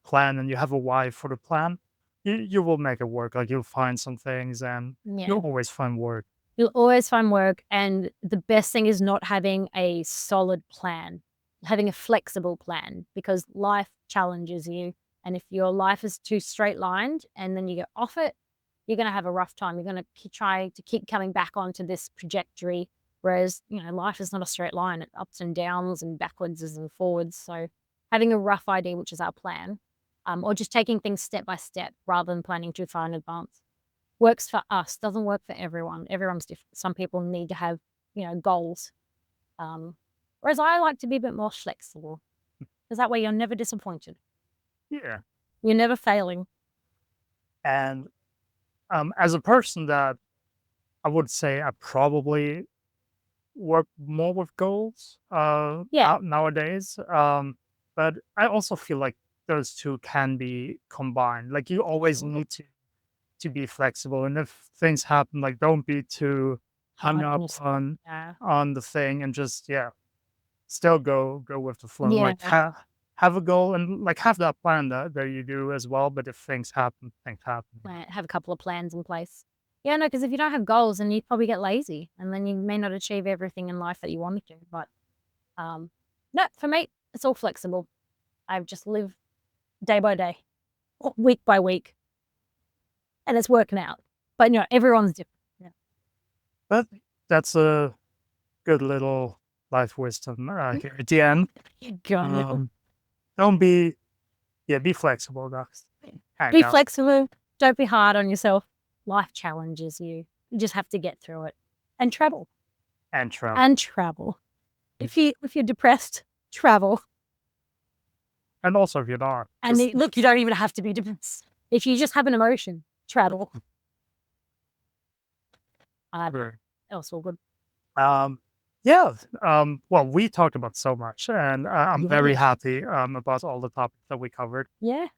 plan and you have a why for the plan, you will make it work. Like, you'll find some things, and Yeah. you'll always find work. You'll always find work. And the best thing is not having a solid plan, having a flexible plan, because life challenges you. And if your life is too straight lined and then you get off it, you're going to have a rough time. You're going to try to keep coming back onto this trajectory. Whereas, life is not a straight line, it's ups and downs and backwards and forwards. So having a rough idea, which is our plan, or just taking things step by step rather than planning too far in advance, works for us, doesn't work for everyone. Everyone's different. Some people need to have, goals. Um, Whereas I like to be a bit more flexible because that way you're never disappointed. Yeah. You're never failing. And as a person that I would say I probably work more with goals Yeah. out nowadays. But I also feel like those two can be combined. Like, you always need to be flexible, and if things happen, like, don't be too hung Hard on up yourself. Yeah. on the thing, and just, yeah, still go with the flow. Yeah. Like, have a goal, and like, have that plan that you do as well. But if things happen, things happen. Right, have a couple of plans in place. Yeah, no, because if you don't have goals, then you probably get lazy, and then you may not achieve everything in life that you wanted to. But no, for me, it's all flexible. I just live day by day, or week by week, and it's working out. But everyone's different. Yeah. But that's a good little life wisdom here at the end. Got it. Don't be, yeah, be flexible, guys. Hang Be out flexible. Don't be hard on yourself. Life challenges you. You just have to get through it and travel. and travel. And travel. If you're depressed, travel. And also, if you're not, And just- look, you don't even have to be depressed. If you just have an emotion, travel. Sure. Else all good. Yeah. Well, we talked about so much, and I'm very Yeah. happy about all the topics that we covered. Yeah.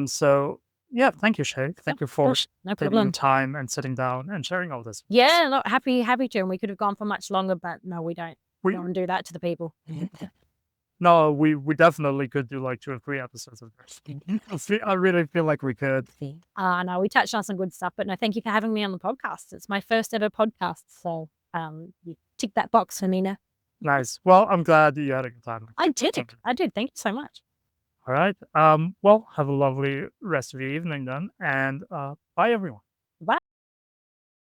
So yeah, thank you, Shay. Thank you Of for course, no taking problem. time and sitting down and sharing all this. Yeah, look, happy to. And we could have gone for much longer, but no, we don't. We We don't do that to the people. no, we definitely could do like 2 or 3 episodes of this. I really feel like we could. No, we touched on some good stuff, but no, thank you for having me on the podcast. It's my first ever podcast, so you tick that box for me now. Nice. Well, I'm glad you had a good time. I did it. I did. Thank you so much. All right. Well, have a lovely rest of your evening then, and bye everyone. Bye.